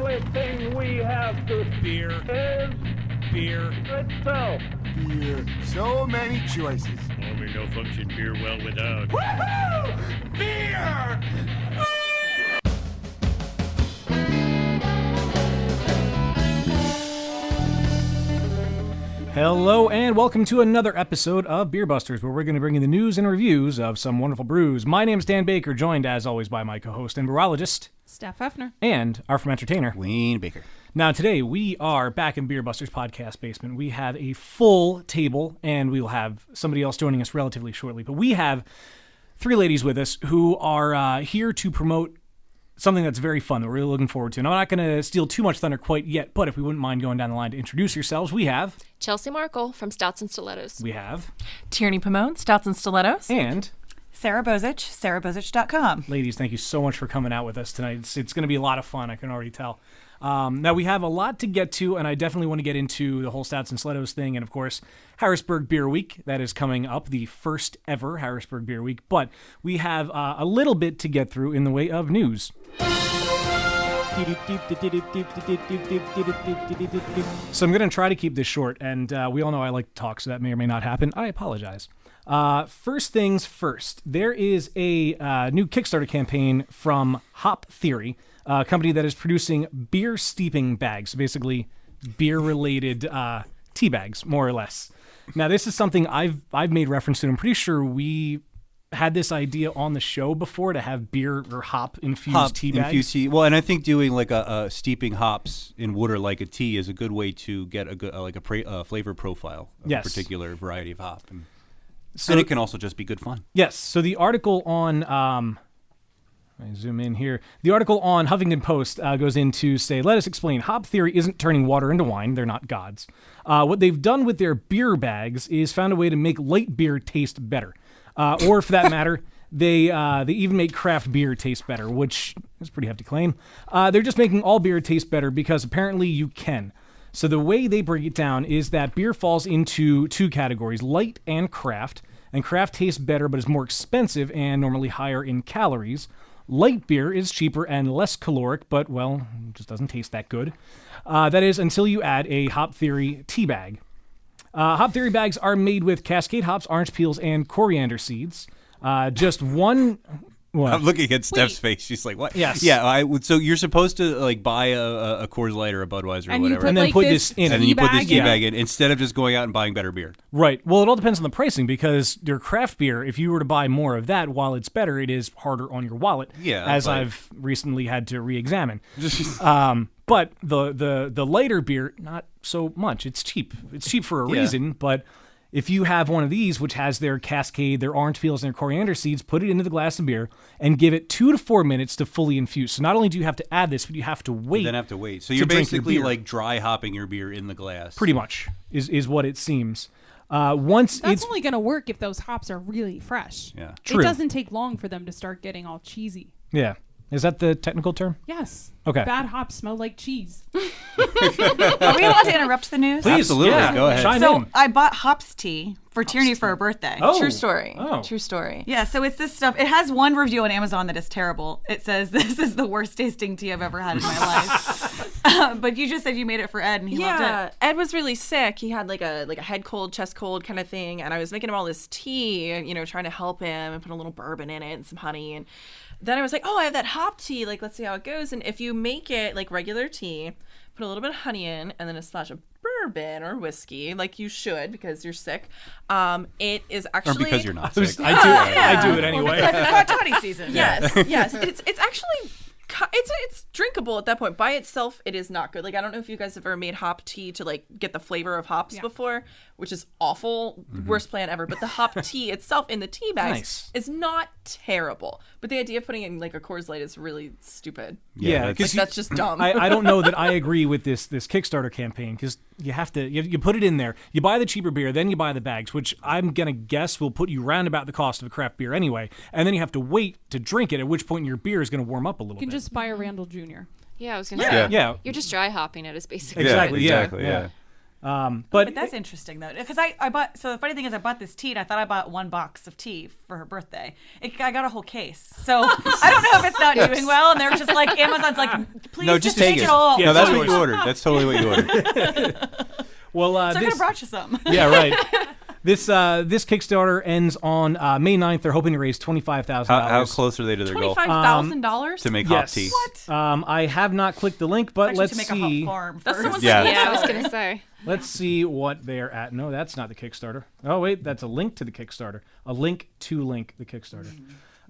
only thing we have to Beer. is Beer. itself. Beer. So many choices. Only no function beer well without. Woohoo! Beer! Hello and welcome to another episode of Beer Busters, where we're going to bring you the news and reviews of some wonderful brews. My name's Dan Baker, joined as always by my co-host and brewologist, Steph Hefner, and our from entertainer, Wayne Baker. Now today we are back in Beer Busters podcast basement. We have a full table, and we will have somebody else joining us relatively shortly. But we have three ladies with us who are here to promote something that's very fun that we're really looking forward to. And I'm not going to steal too much thunder quite yet, but if we wouldn't mind going down the line to introduce yourselves, we have Chelsea Markle from Stouts and Stilettos. We have Tierney Pomone, Stouts and Stilettos. And Sarah Bozich, sarahbozich.com. Ladies, thank you so much for coming out with us tonight. It's going to be a lot of fun, I can already tell. Now, we have a lot to get to, and I definitely want to get into the whole Stouts and Stilettos thing, and of course, Harrisburg Beer Week. That is coming up, the first ever Harrisburg Beer Week. But we have a little bit to get through in the way of news. So I'm going to try to keep this short, and we all know I like to talk, so that may or may not happen. I apologize. First things first, there is a new Kickstarter campaign from Hop Theory, a company that is producing beer steeping bags, so basically beer-related tea bags, more or less. Now, this is something I've made reference to. I'm pretty sure we had this idea on the show before to have beer or hop-infused tea bags. Infused tea. Well, and I think doing like a steeping hops in water like a tea is a good way to get a good flavor profile of a particular variety of hop. And it can also just be good fun. Yes. So the article on I zoom in here. The article on Huffington Post goes into say, let us explain. Hop Theory isn't turning water into wine. They're not gods. What they've done with their beer bags is found a way to make light beer taste better. Or for that matter, they even make craft beer taste better, which is a pretty hefty claim. They're just making all beer taste better because apparently you can. So the way they break it down is that beer falls into two categories, light and craft. And craft tastes better but is more expensive and normally higher in calories. Light beer is cheaper and less caloric, but, well, just doesn't taste that good. That is until you add a Hop Theory tea bag. Hop Theory bags are made with Cascade hops, orange peels, and coriander seeds. Just one... What? I'm looking at Steph's face. She's like, "What?" Yes. Yeah. So you're supposed to like buy a Coors Light or a Budweiser or whatever, and then put this in, and then you put this tea bag in instead of just going out and buying better beer. Right. Well, it all depends on the pricing because your craft beer, if you were to buy more of that, while it's better, it is harder on your wallet. Yeah. As I've recently had to re-examine. But the lighter beer, not so much. It's cheap. It's cheap for a reason, but if you have one of these, which has their Cascade, their orange peels, and their coriander seeds, put it into the glass of beer and give it 2 to 4 minutes to fully infuse. So not only do you have to add this, but you have to wait. You then have to wait. So you're basically like dry hopping your beer in the glass. Pretty much is what it seems. That's only going to work if those hops are really fresh. Yeah, true. It doesn't take long for them to start getting all cheesy. Yeah. Is that the technical term? Yes. Okay. Bad hops smell like cheese. Are we allowed to interrupt the news? Please, absolutely. Yeah. Go ahead. So I bought hops tea for Tierney for her birthday. Oh. True story. Oh. True story. Yeah, so it's this stuff. It has one review on Amazon that is terrible. It says, this is the worst tasting tea I've ever had in my life. But you just said you made it for Ed and he loved it. Ed was really sick. He had like a head cold, chest cold kind of thing. And I was making him all this tea, trying to help him and put a little bourbon in it and some honey. And then I was like, I have that hop tea. Like, let's see how it goes. And if you make it like regular tea, put a little bit of honey in and then a splash of bourbon or whiskey, like you should because you're sick. It is actually... Or because you're not sick. I do it anyway. Well, because it's hot toddy season. Yes. It's actually... It's drinkable at that point. By itself, it is not good. Like, I don't know if you guys have ever made hop tea to, like, get the flavor of hops before, which is awful. Mm-hmm. Worst plan ever. But the hop tea itself in the tea bags is not terrible. But the idea of putting it in, like, a Coors Light is really stupid. Yeah, because that's just dumb. I don't know that I agree with this Kickstarter campaign because you have to you put it in there. You buy the cheaper beer, then you buy the bags, which I'm gonna guess will put you round about the cost of a craft beer anyway. And then you have to wait to drink it. At which point your beer is gonna warm up a little bit. You can just buy a Randall Jr. Yeah, I was going to say. Yeah. You're just dry hopping it is basically. Exactly. Yeah. But that's interesting though, because I bought. So the funny thing is, I bought this tea, and I thought I bought 1 box of tea for her birthday. I got a whole case, so I don't know if it's not doing well. And they're just like, Amazon's like, please, No, just take it. it all. Yeah, no, that's what you ordered. That's totally what you ordered. Well, so I could have brought you some. Yeah, right. This Kickstarter ends on May 9th. They're hoping to raise $25,000. How close are they to their goal? $25,000 to make hop tea? What? I have not clicked the link, but let's to make see. a hop farm That's first. Yeah, I was going to say. Let's see what they're at. No, that's not the Kickstarter. Oh, wait, that's a link to the Kickstarter. A link to link the Kickstarter.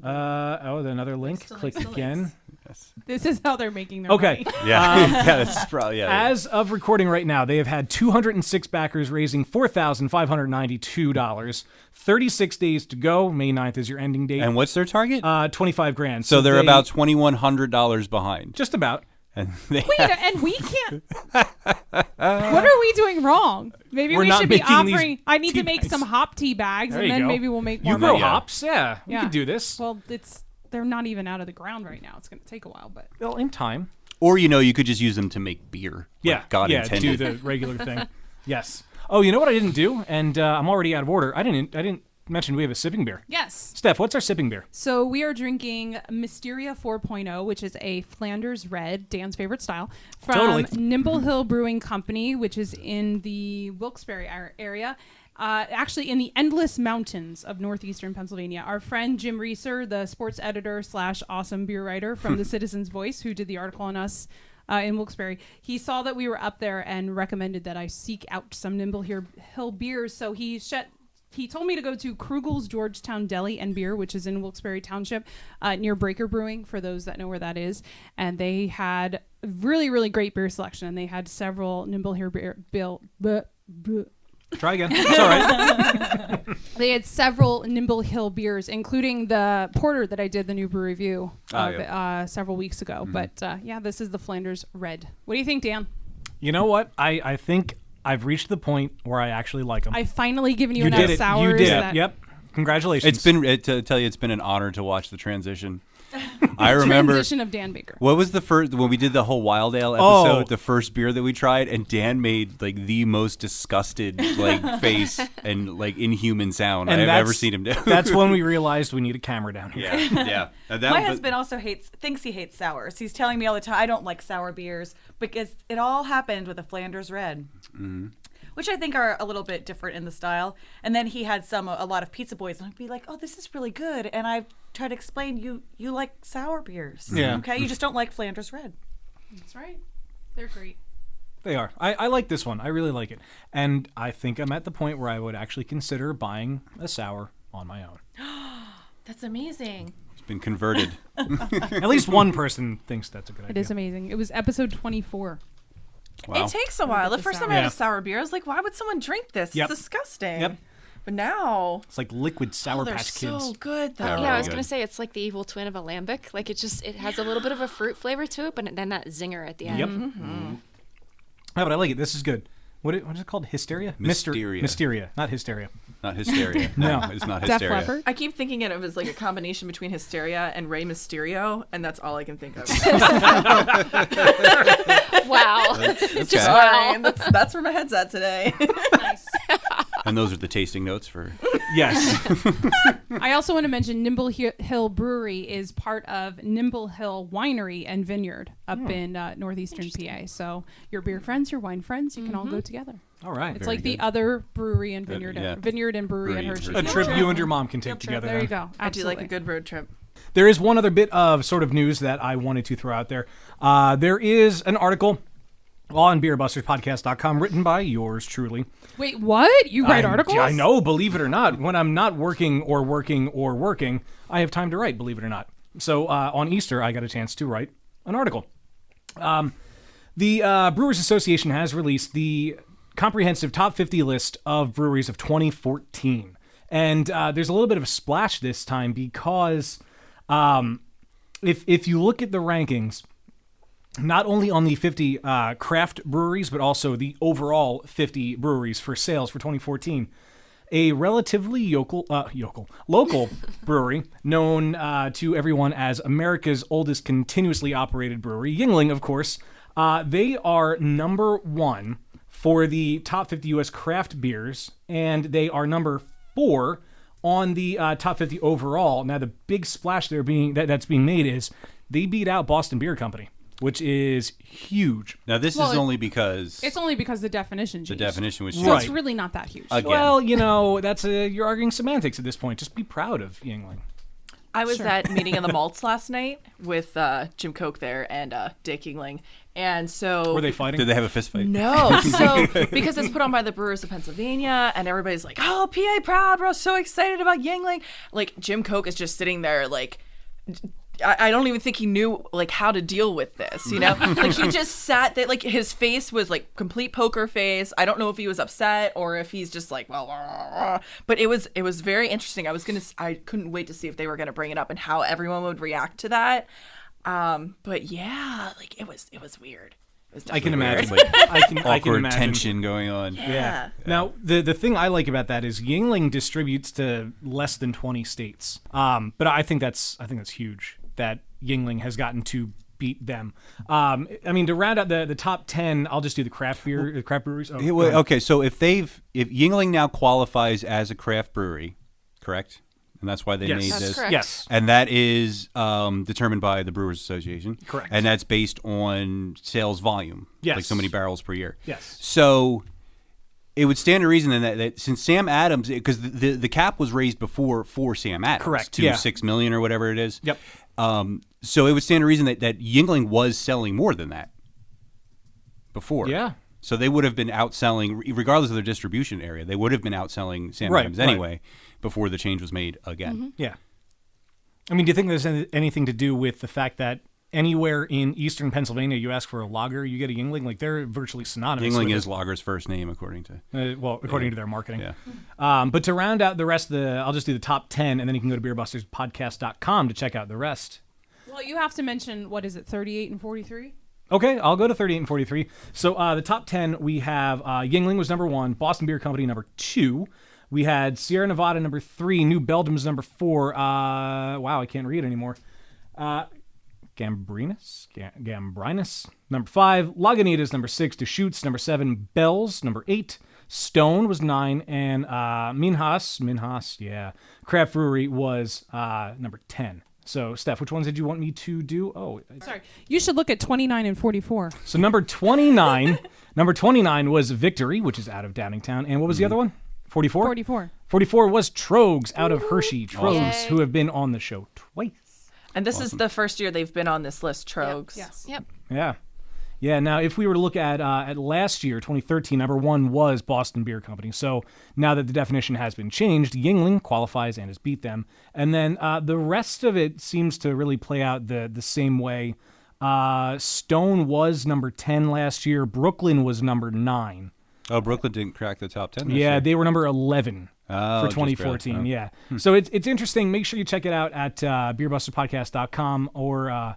Another link. Click again. Yes. This is how they're making their Okay. money. Yeah, that's probably As of recording right now, they have had 206 backers raising $4,592. 36 days to go. May 9th is your ending date. And what's their target? $25,000. So they're about $2,100 behind. Just about. And they Wait, and we can't. What are we doing wrong? Maybe We're we not should be making these offering. I need tea to make bags. some hop tea bags, There and you then go. maybe we'll make more You grow money. hops? Yeah. We Yeah. can do this. Well, they're not even out of the ground right now. It's going to take a while, but Well, in time. Or you could just use them to make beer. Like God intended. do the regular thing. Yes. Oh, you know what I didn't do? And I'm already out of order. I didn't mention we have a sipping beer. yes. Steph, what's our sipping beer? So we are drinking Mysteria 4.0, which is a Flanders Red, Dan's favorite style, from Totally. Nimble Hill Brewing Company, which is in the Wilkes-Barre area. Actually, in the Endless Mountains of northeastern Pennsylvania. Our friend Jim Reeser, the sports editor / awesome beer writer from the Citizen's Voice, who did the article on us in Wilkes-Barre, he saw that we were up there and recommended that I seek out some Nimble Hill beers. So he told me to go to Krugel's Georgetown Deli and Beer, which is in Wilkes-Barre Township, near Breaker Brewing, for those that know where that is. And they had really, really great beer selection. And they had several Nimble Hill Try again. It's all right. They had several Nimble Hill beers, including the porter that I did the new brew review several weeks ago. But this is the Flanders Red. What do you think, Dan? You know what? I think I've reached the point where I actually like them. I've finally given you You enough did it. sours. You did that- it. Yep. Congratulations. To tell you, it's been an honor to watch the transition. I remember Transition of Dan Baker. what was the first when we did the whole Wild Ale episode, the first beer that we tried, and Dan made like the most disgusted face and like inhuman sound I've ever seen him do. That's when we realized we need a camera down here. Yeah. My husband also thinks he hates sours. He's telling me all the time, I don't like sour beers, because it all happened with a Flanders Red. Mm-hmm. Which I think are a little bit different in the style. And then he had a lot of Pizza Boys, and I'd be like, oh, this is really good. And I try to explain, you like sour beers. Yeah. Okay? You just don't like Flanders Red. That's right. They're great. They are. I like this one. I really like it. And I think I'm at the point where I would actually consider buying a sour on my own. That's amazing. It's been converted. At least one person thinks that's a good idea. It is amazing. It was episode 24. Wow. It takes a while. The first time I had a sour beer, I was like, why would someone drink this? Yep. It's disgusting. Yep. But now, It's like liquid Sour they're Patch Kids. so good though. They're Yeah, I was really going good. to say it's like the evil twin of a lambic. Like it has a little bit of a fruit flavor to it, but then that zinger at the end. Yep. Yeah, but I like it. This is good. What is it called? Hysteria? Mysteria. Mysteria, not hysteria. Not hysteria. No. It's not Def hysteria. Leppard. I keep thinking of it as like a combination between Hysteria and Rey Mysterio, and that's all I can think of. Wow. Okay. Sorry, that's where my head's at today. Nice. And those are the tasting notes for. Yes. I also want to mention Nimble Hill Brewery is part of Nimble Hill Winery and Vineyard up in northeastern PA. So your beer friends, your wine friends, you can all go together. All right. It's Very like the good. other brewery and vineyard, yeah. Vineyard and brewery at Brewery and Hershey. Hershey. A trip you and your mom can take together. There you then. go. I do like Absolutely. a good road trip. There is one other bit of sort of news that I wanted to throw out there. There is an article on beerbusterspodcast.com written by yours truly. Wait, what? You write articles? I know, believe it or not. When I'm not working, I have time to write, believe it or not. So on Easter, I got a chance to write an article. The Brewers Association has released the comprehensive top 50 list of breweries of 2014. And there's a little bit of a splash this time because if you look at the rankings, not only on the 50 craft breweries, but also the overall 50 breweries for sales for 2014, a relatively local brewery known to everyone as America's oldest continuously operated brewery, Yuengling, of course, they are number one for the top 50 U.S. craft beers, and they are number 4 on the top 50 overall. Now, the big splash that's being made is they beat out Boston Beer Company, which is huge. Now, this is only because... It's only because the definition changed. The definition was So changed. it's really not that huge. Again. Well, you're arguing semantics at this point. Just be proud of Yingling. I was at meeting of the malts last night with Jim Koch there and Dick Yingling. And so... Were they fighting? Did they have a fist fight? No. So, because it's put on by the Brewers of Pennsylvania, and everybody's like, oh, PA proud, we're so excited about Yingling. Like, Jim Koch is just sitting there, like... I don't even think he knew like how to deal with this, you know? Like he just sat there, like his face was like complete poker face. I don't know if he was upset or if he's just like, well, but it was very interesting. I couldn't wait to see if they were gonna bring it up and how everyone would react to that. But yeah, like it was weird. It was I can definitely imagine. weird. I can Awkward imagine. tension going on. Yeah. Now, the thing I like about that is Yingling distributes to less than 20 states. But I think that's huge that Yingling has gotten to beat them. I mean, to round out the top 10, I'll just do the craft breweries. Oh, Okay, so if Yingling now qualifies as a craft brewery, correct? And that's why they Yes. made That's this. correct. Yes. And that is determined by the Brewers Association. Correct. And that's based on sales volume. Yes. Like so many barrels per year. Yes. So it would stand to reason then that since Sam Adams, because the cap was raised before for Sam Adams. Correct, To yeah. $6 million or whatever it is. Yep. So it would stand to reason that Yingling was selling more than that before. Yeah. So they would have been outselling, regardless of their distribution area, they would have been outselling Sam Right, Adams right. anyway before the change was made again. Yeah. I mean, do you think there's anything to do with the fact that anywhere in eastern Pennsylvania you ask for a lager, you get a Yingling? Like, they're virtually synonymous. Yingling with is lager's first name, according to... according to their marketing. Yeah. But to round out the rest of I'll just do the top 10, and then you can go to beerbusterspodcast.com to check out the rest. Well, you have to mention, what is it, 38 and 43? Okay, I'll go to 38 and 43. So the top 10, we have Yingling was number 1, Boston Beer Company number 2. We had Sierra Nevada number 3, New Belgium's number 4. Wow, I can't read anymore. Gambrinus number 5, Lagunitas number 6, Deschutes number 7, Bell's number 8, Stone was 9, and Minhas, yeah, Craft Brewery was number 10. So, Steph, which ones did you want me to do? Oh, Sorry. You should look at 29 and 44. so number 29 was Victory, which is out of Downingtown, and what was the other one? 44? 44. 44 was Trogs out of Hershey. Trogs, Yay. who have been on the show twice. And this is the first year they've been on this list, Trogs. Yes. Yep. Yeah. Yeah, now if we were to look at last year, 2013, number 1 was Boston Beer Company. So now that the definition has been changed, Yingling qualifies and has beat them. And then the rest of it seems to really play out the same way. Stone was number 10 last year. Brooklyn was number 9. Oh, Brooklyn didn't crack the top 10 this Yeah, year. they were number 11 Oh, for just 2014. barely. Yeah. So it's interesting. Make sure you check it out at beerbusterspodcast.com or...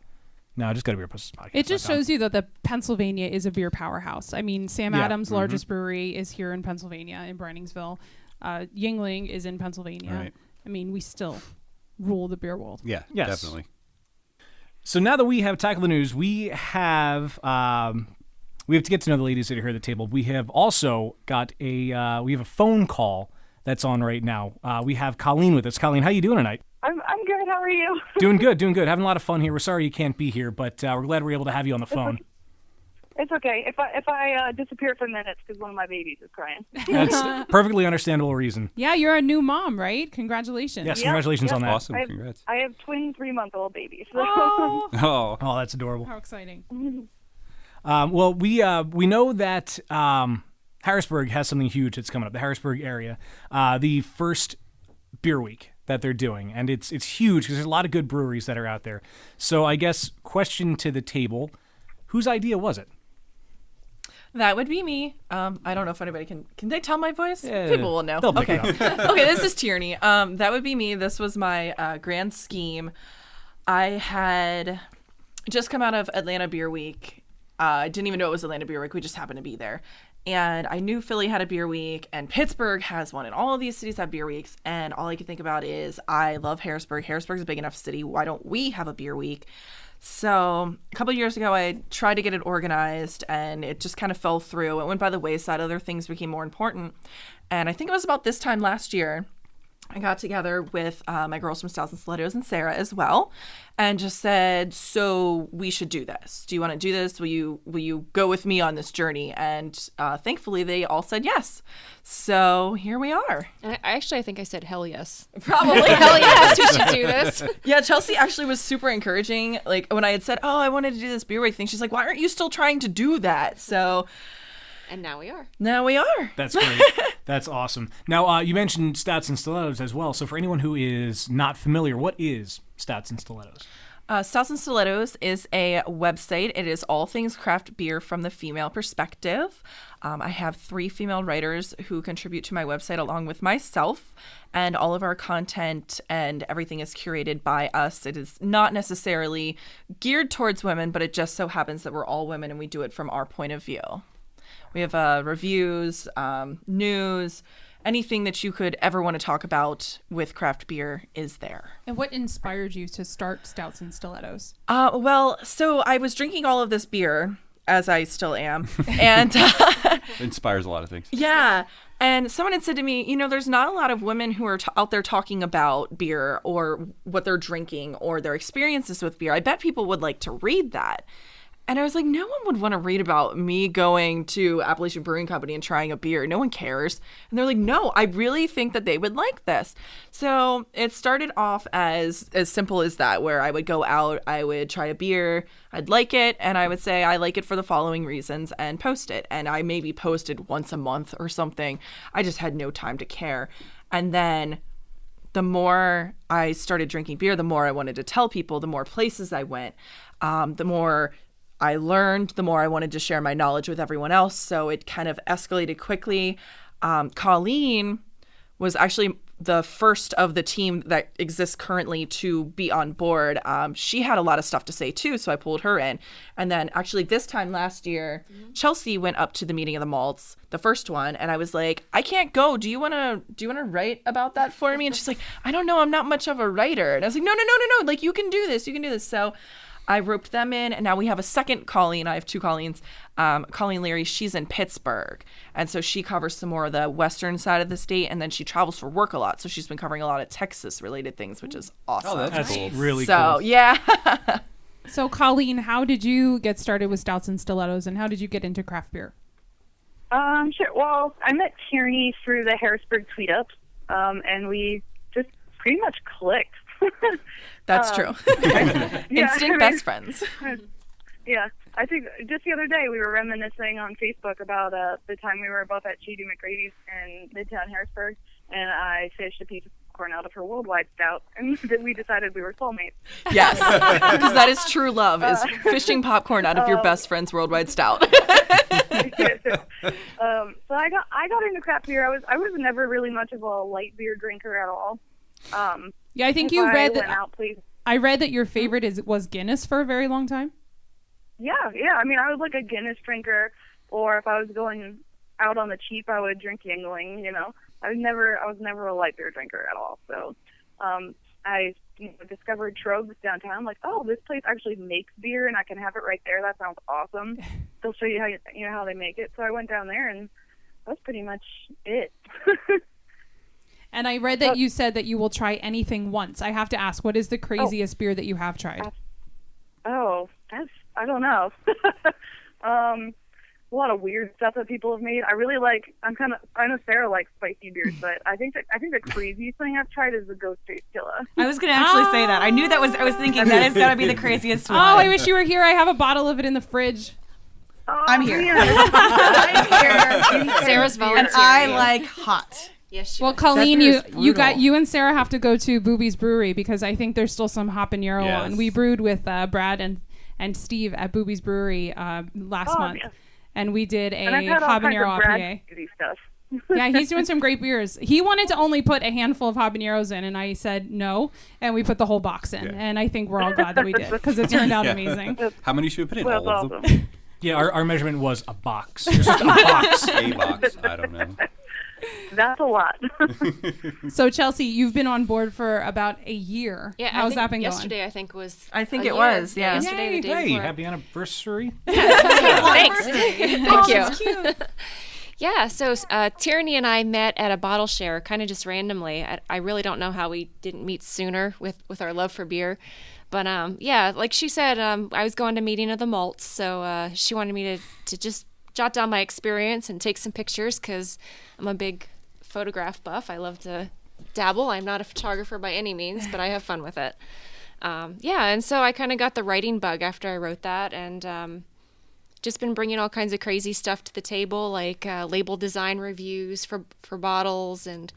No, just go to beerbusterspodcast.com. It just shows you that Pennsylvania is a beer powerhouse. I mean, Sam Yeah. Adams' largest brewery is here in Pennsylvania, in Breiningsville. Yingling is in Pennsylvania. Right. I mean, we still rule the beer world. Yeah, Yes. definitely. So now that we have tackled the news, we have to get to know the ladies that are here at the table. We have also got a phone call that's on right now. We have Colleen with us. Colleen, how you doing tonight? I'm good. How are you? Doing good. Having a lot of fun here. We're sorry you can't be here, but we're glad we're able to have you on the phone. It's okay. If I disappear for minutes because one of my babies is crying. That's perfectly understandable reason. Yeah, you're a new mom, right? Congratulations. Yes, congratulations on that. Awesome, congrats. I have twin 3-month-old babies. So. Oh, Oh, that's adorable. how exciting. Well, we know that Harrisburg has something huge that's coming up. The Harrisburg area, the first beer week that they're doing, and it's huge because there's a lot of good breweries that are out there. So I guess question to the table, whose idea was it? That would be me. I don't know if anybody can they tell my voice? Yeah, People will know. they'll pick Okay. it up. Okay, this is Tierney. That would be me. This was my grand scheme. I had just come out of Atlanta Beer Week. I didn't even know it was Atlanta Beer Week. We just happened to be there. And I knew Philly had a beer week, and Pittsburgh has one, and all of these cities have beer weeks. And all I could think about is, I love Harrisburg. Harrisburg's a big enough city. Why don't we have a beer week? So a couple of years ago, I tried to get it organized, and it just kind of fell through. It went by the wayside. Other things became more important. And I think it was about this time last year, I got together with my girls from Stouts and Stilettos and Sarah as well, and just said, so we should do this. Do you want to do this? Will you go with me on this journey? And thankfully, they all said yes. So here we are. I think I said hell yes. Probably. Hell yes, we should do this. Yeah, Chelsea actually was super encouraging. Like, when I had said, oh, I wanted to do this beer week thing, she's like, why aren't you still trying to do that? So... And now we are. That's great. That's awesome. Now, you mentioned Stouts and Stilettos as well. So for anyone who is not familiar, what is Stouts and Stilettos? Stouts and Stilettos is a website. It is all things craft beer from the female perspective. I have 3 female writers who contribute to my website along with myself, and all of our content and everything is curated by us. It is not necessarily geared towards women, but it just so happens that we're all women and we do it from our point of view. We have reviews, news, anything that you could ever want to talk about with craft beer is there. And what inspired you to start Stouts and Stilettos? Well, so I was drinking all of this beer, as I still am, and It inspires a lot of things. yeah. And someone had said to me, there's not a lot of women who are out there talking about beer or what they're drinking or their experiences with beer. I bet people would like to read that. And I was like, no one would want to read about me going to Appalachian Brewing Company and trying a beer. No one cares. And they're like, no, I really think that they would like this. So it started off as simple as that, where I would go out, I would try a beer, I'd like it, and I would say I like it for the following reasons and post it. And I maybe posted once a month or something. I just had no time to care. And then the more I started drinking beer, the more I wanted to tell people, the more places I went, the more I learned, the more I wanted to share my knowledge with everyone else. So it kind of escalated quickly. Colleen was actually the first of the team that exists currently to be on board. She had a lot of stuff to say too, so I pulled her in. And then actually this time last year, Chelsea went up to the meeting of the malts, the first one, and I was like, I can't go. Do you wanna write about that for me? And she's like, I don't know, I'm not much of a writer. And I was like, no. Like, you can do this. So I roped them in, and now we have a second Colleen. I have 2 Colleens. Colleen Leary, she's in Pittsburgh, and so she covers some more of the western side of the state, and then she travels for work a lot, so she's been covering a lot of Texas-related things, which is awesome. Oh, that's cool. Really so, cool. yeah. So, Colleen, how did you get started with Stouts and Stilettos, and how did you get into craft beer? Sure. Well, I met Tierney through the Harrisburg tweet ups, and we just pretty much clicked. That's true. Instinct best friends. Yeah. I think just the other day we were reminiscing on Facebook about the time we were both at G.D. McGrady's in Midtown Harrisburg, and I fished a piece of popcorn out of her worldwide stout, and we decided we were soulmates. Yes, because that is true love, is fishing popcorn out of your best friend's worldwide stout. So I got into craft beer. I was never really much of a light beer drinker at all. Yeah, I think you read that. I read that your favorite was Guinness for a very long time. Yeah. I mean, I was like a Guinness drinker, or if I was going out on the cheap, I would drink Yingling. I was never a light beer drinker at all. So, I discovered Trogs downtown. Like, oh, this place actually makes beer, and I can have it right there. That sounds awesome. They'll show you how they make it. So I went down there, and that's pretty much it. And I read that you said that you will try anything once. I have to ask, what is the craziest beer that you have tried? I don't know. A lot of weird stuff that people have made. I know Sarah likes spicy beers, but I think the craziest thing I've tried is the Ghost Face Killa. I was going to actually say that. I knew I was thinking that is got to be the craziest one. Oh, I wish you were here. I have a bottle of it in the fridge. I'm here. I'm here. Sarah's volunteering. And I like hot. Yes, well, Colleen, you and Sarah have to go to Booby's Brewery because I think there's still some habanero on. We brewed with Brad and Steve at Booby's Brewery last month, and we did a habanero IPA. Stuff. Yeah, he's doing some great beers. He wanted to only put a handful of habaneros in, and I said no, and we put the whole box in, and I think we're all glad that we did because it turned out amazing. How many should we put in? Well, all of them? Yeah, our measurement was a box. It was just a box. A box. I don't know. That's a lot. So Chelsea, you've been on board for about a year. Yeah, how's that been yesterday, going? I think was. I think a it year. was, yeah. Yesterday, the day Hey, before. happy anniversary. Thanks. Thank you. Yeah, so Tierney and I met at a bottle share, kind of just randomly. I really don't know how we didn't meet sooner with our love for beer. But yeah, like she said, I was going to meeting of the malts, so she wanted me to just jot down my experience and take some pictures because I'm a big photograph buff. I love to dabble. I'm not a photographer by any means, but I have fun with it. Yeah, and so I kind of got the writing bug after I wrote that, and just been bringing all kinds of crazy stuff to the table, like label design reviews for bottles and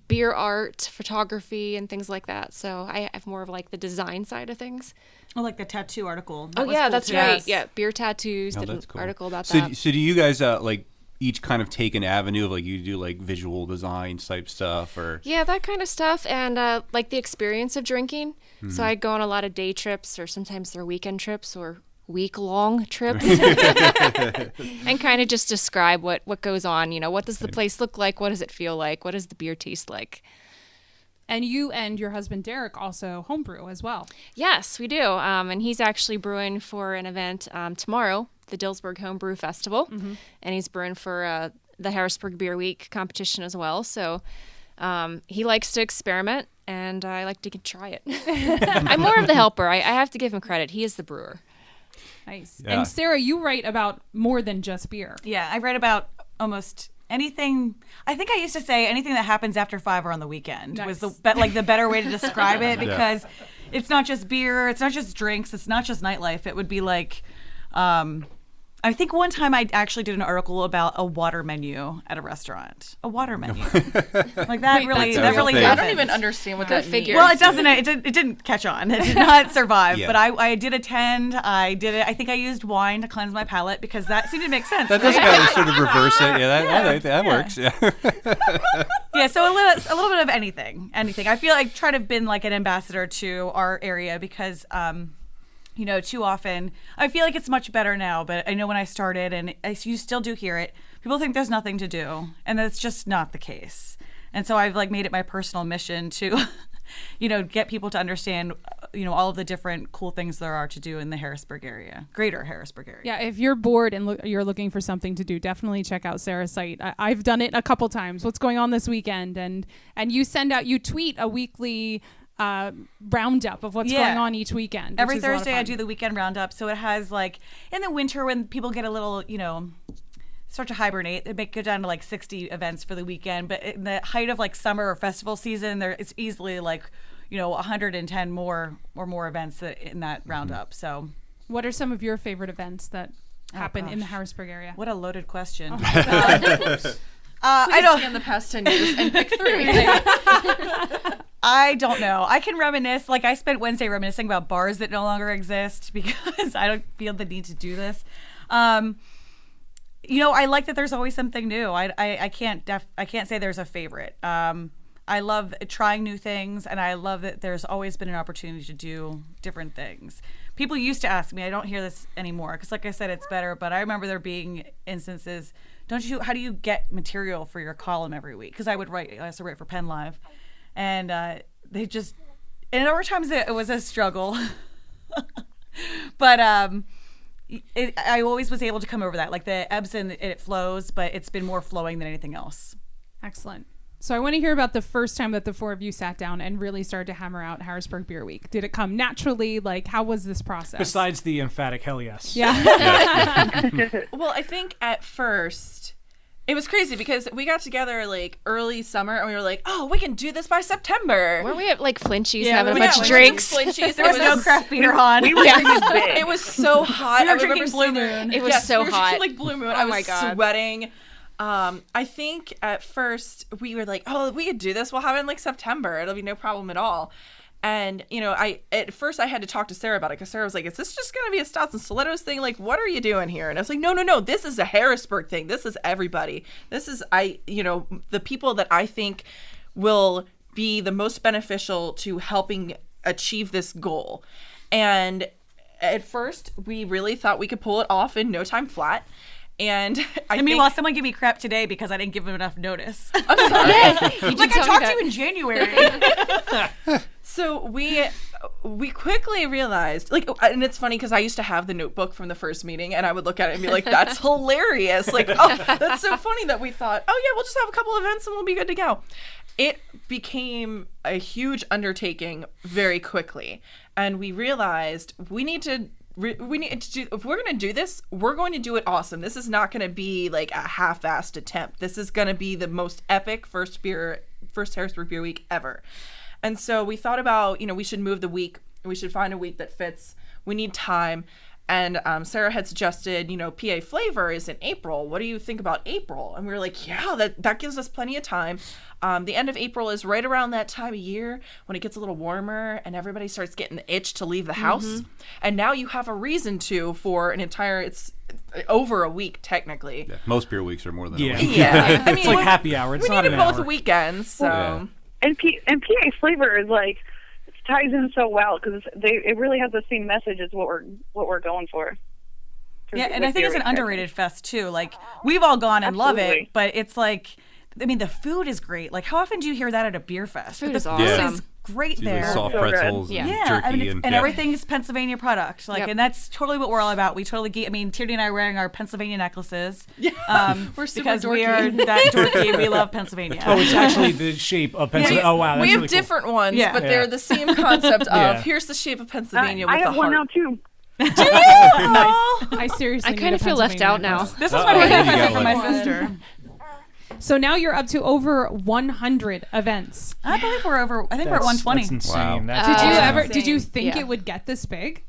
beer art, photography, and things like that. So I have more of like the design side of things. Oh, like the tattoo article. That Oh was yeah, cool that's too. right. Yeah, beer tattoos. Oh, Did an that's cool. article about So, that. so do you guys like each kind of take an avenue of like you do like visual design type stuff or? Yeah, that kind of stuff, and like the experience of drinking. So I'd go on a lot of day trips, or sometimes they're weekend trips, or week-long trips, and kind of just describe what goes on. You know, what does the place look like? What does it feel like? What does the beer taste like? And you and your husband Derek also homebrew as well. Yes, we do. And he's actually brewing for an event tomorrow, the Dillsburg Homebrew Festival, and he's brewing for the Harrisburg Beer Week competition as well. So he likes to experiment, and I like to try it. I'm more of the helper. I have to give him credit. He is the brewer. Nice. Yeah. And Sarah, you write about more than just beer. Yeah, I read about almost anything. I think I used to say anything that happens after 5 or on the weekend was the better way to describe it, because it's not just beer, it's not just drinks, it's not just nightlife. It would be like I think one time I actually did an article about a water menu at a restaurant. A water menu. Like that really thing. I happened. don't even understand what that figure. means. Well, it doesn't. It didn't catch on. It did not survive. Yeah. But I did attend. I did it. I think I used wine to cleanse my palate because that seemed to make sense. That does right? kind of sort of reverse it. Yeah, that works. Yeah. Yeah. So a little bit of anything. I feel like try to have been like an ambassador to our area because too often I feel like it's much better now. But I know when I started, and you still do hear it, people think there's nothing to do, and that's just not the case. And so I've like made it my personal mission to get people to understand, all of the different cool things there are to do in the Harrisburg area, greater Harrisburg area. Yeah, if you're bored and you're looking for something to do, definitely check out Sarah's site. I've done it a couple times. What's going on this weekend? And you tweet a weekly roundup of what's going on each weekend. Every Thursday I do the weekend roundup. So it has like in the winter when people get a little, start to hibernate, they go down to like 60 events for the weekend. But in the height of like summer or festival season, it's easily like 110 more events in that roundup. So what are some of your favorite events that happen in the Harrisburg area? what a loaded question. I don't in the past 10 years and pick 3. I don't know. I can reminisce. Like I spent Wednesday reminiscing about bars that no longer exist because I don't feel the need to do this. I like that there's always something new. I can't say there's a favorite. I love trying new things, and I love that there's always been an opportunity to do different things. People used to ask me, I don't hear this anymore, because like I said, it's better, but I remember there being instances, how do you get material for your column every week? Because I also write for Penn Live, and and there were times that it was a struggle, but I always was able to come over that, like the ebbs and it flows, but it's been more flowing than anything else. Excellent. So I want to hear about the first time that the four of you sat down and really started to hammer out Harrisburg Beer Week. Did it come naturally? Like, how was this process? Besides the emphatic hell yes. Yeah. Well, I think at first it was crazy because we got together like early summer and we were like, oh, we can do this by September. Weren't we at like Flinchies Yeah, having a we bunch were of at drinks? There was no craft beer on. We were drinking big. It was so hot. We were I remember drinking Blue Moon. It was so we were hot. drinking, like Blue Moon. Oh I was my God. sweating. I think at first we were like, oh, we could do this. We'll have it in like September. It'll be no problem at all. And, at first I had to talk to Sarah about it because Sarah was like, is this just going to be a Stouts and Stilettos thing? Like, what are you doing here? And I was like, no. This is a Harrisburg thing. This is everybody. This is, the people that I think will be the most beneficial to helping achieve this goal. And at first, we really thought we could pull it off in no time flat. And I meanwhile, someone give me crap today because I didn't give them enough notice. I'm sorry. Like I talked to you in January. So we quickly realized, like, and it's funny because I used to have the notebook from the first meeting, and I would look at it and be like, "That's hilarious!" Like, oh, that's so funny that we thought, "Oh yeah, we'll just have a couple events and we'll be good to go." It became a huge undertaking very quickly, and we realized we need to do, if we're going to do this, we're going to do it awesome. This is not going to be like a half-assed attempt. This is going to be the most epic first Harrisburg Beer Week ever. And so we thought about, we should move the week. We should find a week that fits. We need time. And Sarah had suggested, PA Flavor is in April. What do you think about April? And we were like, yeah, that gives us plenty of time. The end of April is right around that time of year when it gets a little warmer and everybody starts getting the itch to leave the house. Mm-hmm. And now you have a reason for an entire, it's over a week technically. Yeah, most beer weeks are more than a week. Yeah. I mean, it's like happy hour. It's we not need an both hour. weekends, so. Yeah. And PA Flavor is like, it ties in so well because it really has the same message as what we're going for. Yeah, and I think it's an underrated fest too. Like, we've all gone and love it, but it's like, I mean, the food is great. Like, how often do you hear that at a beer fest? Food the is food awesome. is great Like there. soft So good. pretzels and jerky. I mean, and everything's Pennsylvania product. Like, Yep. and that's totally what we're all about. We totally Tierney and I are wearing our Pennsylvania necklaces. We're super because dorky. we are that dorky. We love Pennsylvania. Oh, it's actually the shape of Pennsylvania. Oh, wow. That's we have really cool. different ones, Yeah. but Yeah. they're the same concept of Yeah. here's the shape of Pennsylvania with I the have one heart. now too. I seriously I kind of feel left out now. This is my birthday You got present from my one. sister. So now you're up to over 100 events. I believe we're over. I think we're at 120. That's insane. Wow. That's Did you awesome. ever? Did you Insane. think Yeah. it would get this big?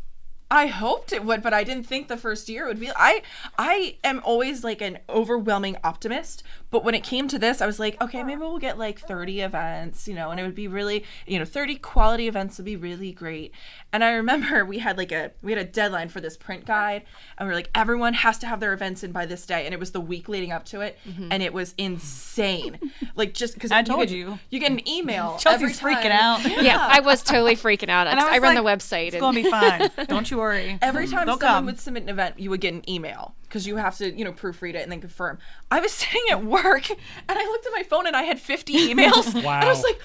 I hoped it would, but I didn't think the first year would be. I am always like an overwhelming optimist, but when it came to this, I was like, okay, maybe we'll get like 30 events, and it would be really, 30 quality events would be really great. And I remember we had a deadline for this print guide, and we were like, everyone has to have their events in by this day, and it was the week leading up to it, and it was insane. Like, just because I told you. you get an email. Chelsea's every time. freaking out. Yeah, I was totally freaking out. And I I was run like, the website. It's gonna be fine. Don't you worry. Every time They'll someone come. would submit an event, you would get an email because you have to, proofread it and then confirm. I was sitting at work and I looked at my phone and I had 50 emails. Wow. And I was like,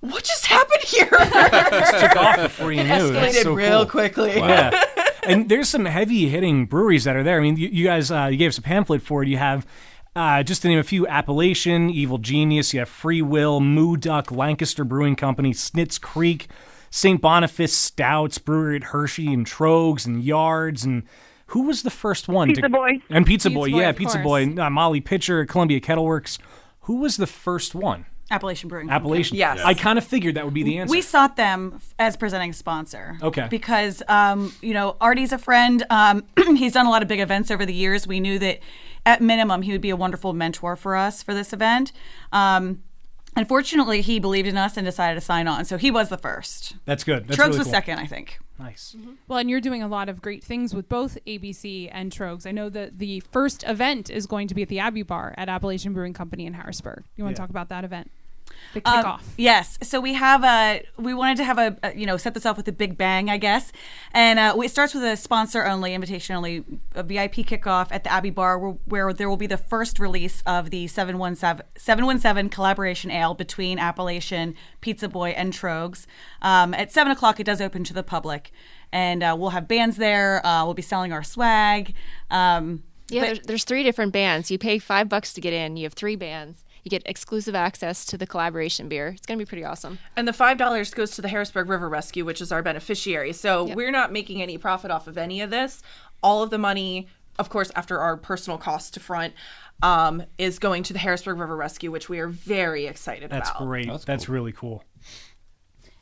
what just happened here? Just took off before you knew. That's Escalated so real cool. quickly. Yeah. And there's some heavy hitting breweries that are there. I mean, you guys, you gave us a pamphlet for it. You have, just to name a few, Appellation, Evil Genius, you have Free Will, Moo Duck, Lancaster Brewing Company, Snitz Creek, St. Boniface, Stouts, Brewery at Hershey, and Trogs, and Yards, and who was the first one? Pizza Boy. And Pizza Pizza Boy, Boy, yeah, of Pizza course. Boy, Molly Pitcher, Columbia Kettleworks. Who was the first one? Appellation Brewing Company. Appellation. Yes. I kind of figured that would be the answer. We sought them as presenting sponsor. Okay. Because, Artie's a friend. He's done a lot of big events over the years. We knew that at minimum he would be a wonderful mentor for us for this event. Unfortunately, he believed in us and decided to sign on. So he was the first. That's good. That's Trogs really was cool. second, I think. Nice. Well, and you're doing a lot of great things with both ABC and Trogs. I know that the first event is going to be at the Abbey Bar at Appellation Brewing Company in Harrisburg. You want to talk about that event? The kickoff. Yes. So we have we wanted to have set this off with a big bang, I guess. And it starts with a sponsor only, invitation only, a VIP kickoff at the Abbey Bar where there will be the first release of the 717 collaboration ale between Appellation, Pizza Boy, and Trogs. At 7 o'clock, it does open to the public. And we'll have bands there. We'll be selling our swag. There's 3 different bands. You pay $5 to get in. You have 3 bands. You get exclusive access to the collaboration beer. It's going to be pretty awesome. And the $5 goes to the Harrisburg River Rescue, which is our beneficiary. So we're not making any profit off of any of this. All of the money, of course, after our personal costs to front, is going to the Harrisburg River Rescue, which we are very excited That's about. great. That's really cool.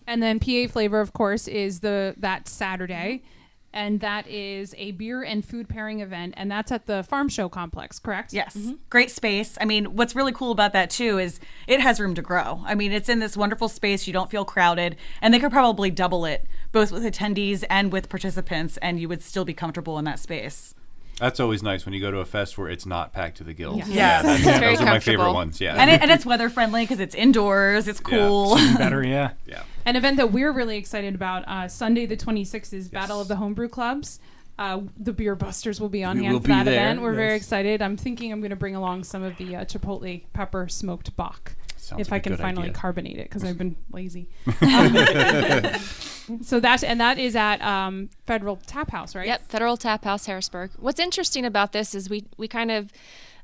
And then PA Flavor, of course, is that Saturday. And that is a beer and food pairing event. And that's at the Farm Show Complex, correct? Yes. Great space. I mean, what's really cool about that, too, is it has room to grow. I mean, it's in this wonderful space. You don't feel crowded. And they could probably double it, both with attendees and with participants, and you would still be comfortable in that space. That's always nice when you go to a fest where it's not packed to the gills. Yeah. It's very those are my favorite comfortable. ones. Yeah, And it's weather friendly because it's indoors. It's cool. Better, yeah. Yeah. An event that we're really excited about, Sunday the 26th is Battle of the Homebrew Clubs. The Beer Busters will be on We hand will for be that there, event. We're very yes. excited. I'm thinking I'm going to bring along some of the Chipotle pepper smoked Bach. Sounds If like I a can good finally idea. carbonate it, because I've been lazy. So that is at Federal Tap House, right? Yep, Federal Tap House, Harrisburg. What's interesting about this is we kind of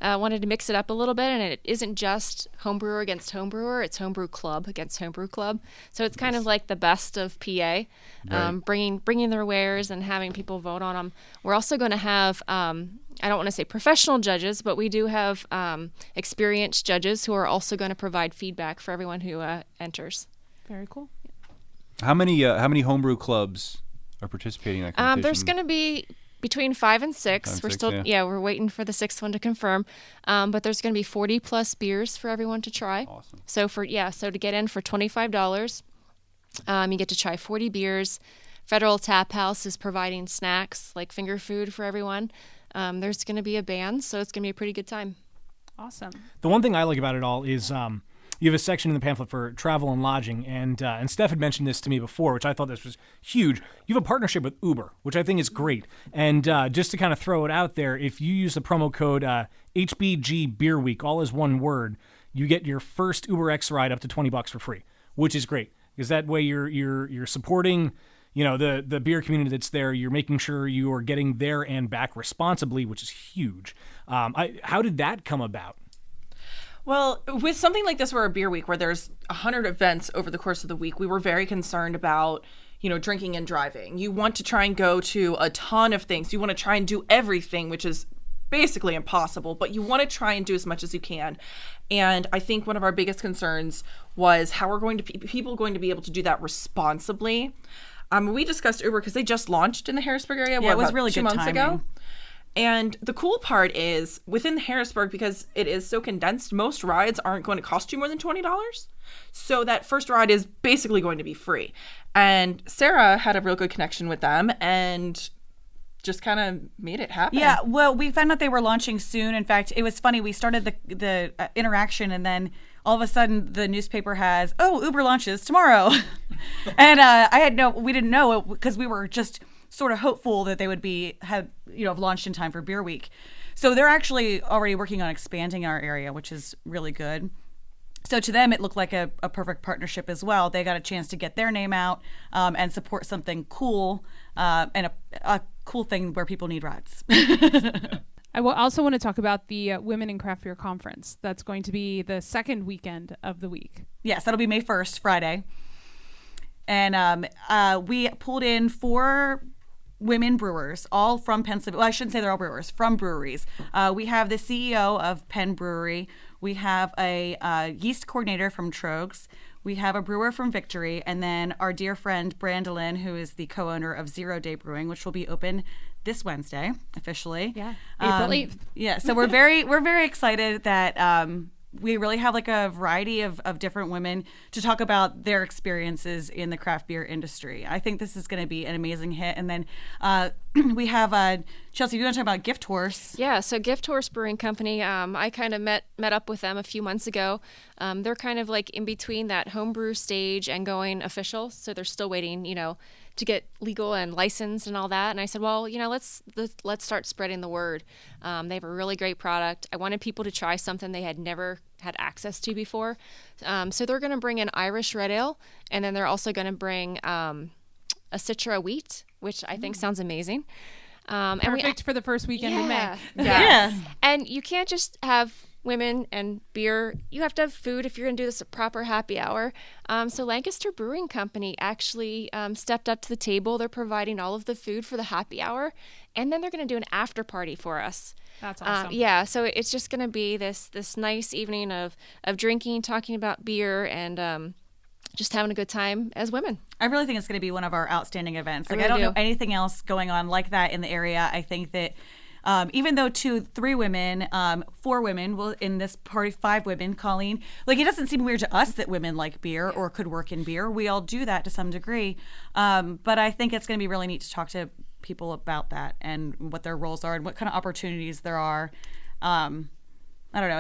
wanted to mix it up a little bit, and it isn't just homebrewer against homebrewer, it's homebrew club against homebrew club. So it's kind of like the best of PA, bringing their wares and having people vote on them. We're also going to have, I don't want to say professional judges, but we do have experienced judges who are also going to provide feedback for everyone who enters. Very cool. How many homebrew clubs are participating in that competition? There's going to be between 5 and 6. 5 and we're 6, still, we're waiting for the 6th one to confirm. But there's going to be 40 plus beers for everyone to try. Awesome. So to get in for $25, you get to try 40 beers. Federal Tap House is providing snacks like finger food for everyone. There's going to be a band, so it's going to be a pretty good time. Awesome. The one thing I like about it all is you have a section in the pamphlet for travel and lodging, and Steph had mentioned this to me before, which I thought this was huge. You have a partnership with Uber, which I think is great. And just to kind of throw it out there, if you use the promo code HBG Beer Week, all is one word, you get your first UberX ride up to $20 for free, which is great because that way you're supporting, the beer community that's there. You're making sure you are getting there and back responsibly, which is huge. How did that come about? Well, with something like this, where a beer week, where there's 100 events over the course of the week, we were very concerned about, drinking and driving. You want to try and go to a ton of things. You want to try and do everything, which is basically impossible, but you want to try and do as much as you can. And I think one of our biggest concerns was how are people going to be able to do that responsibly. We discussed Uber because they just launched in the Harrisburg area. Yeah, it was about really 2 good months timing. ago. And the cool part is within Harrisburg, because it is so condensed, most rides aren't going to cost you more than $20. So that first ride is basically going to be free. And Sarah had a real good connection with them and just kind of made it happen. Yeah, well, we found out they were launching soon. In fact, it was funny. We started the interaction, and then all of a sudden the newspaper has, Uber launches tomorrow. And we didn't know because we were just sort of hopeful that they would have launched in time for Beer Week. So they're actually already working on expanding our area, which is really good. So to them, it looked like a perfect partnership as well. They got a chance to get their name out and support something cool and a cool thing where people need rides. I also want to talk about the Women in Craft Beer Conference. That's going to be the second weekend of the week. Yes, that'll be May 1st, Friday. And we pulled in 4 women brewers, all from Pennsylvania. Well, I shouldn't say they're all brewers, from breweries. We have the CEO of Penn Brewery. We have a yeast coordinator from Trogs. We have a brewer from Victory. And then our dear friend, Brandolyn, who is the co-owner of 0 Day Brewing, which will be open this Wednesday, officially. Yeah, April 8th. Yeah, so we're very excited that we really have like a variety of different women to talk about their experiences in the craft beer industry. I think this is going to be an amazing hit. And then we have Chelsea, you want to talk about Gift Horse? Yeah, so Gift Horse Brewing Company, I kind of met up with them a few months ago. They're kind of like in between that homebrew stage and going official, so they're still waiting, to get legal and licensed and all that. And I said, well, let's start spreading the word. They have a really great product. I wanted people to try something they had never had access to before. So they're going to bring an Irish red ale, and then they're also going to bring a Citra wheat, which I think sounds amazing. Perfect for the first weekend in May. Yeah. And you can't just have women and beer. You have to have food if you're going to do this proper happy hour. So Lancaster Brewing Company actually stepped up to the table. They're providing all of the food for the happy hour, and then they're going to do an after party for us. That's awesome. So it's just going to be this nice evening of drinking, talking about beer, and just having a good time as women. I really think it's going to be one of our outstanding events. Like, I I don't really know do. anything else going on like that in the area. I think that even though 3 women, 4 women, well, in this party, 5 women, Colleen, like, it doesn't seem weird to us that women like beer or could work in beer. We all do that to some degree. But I think it's going to be really neat to talk to people about that and what their roles are and what kind of opportunities there are. I don't know.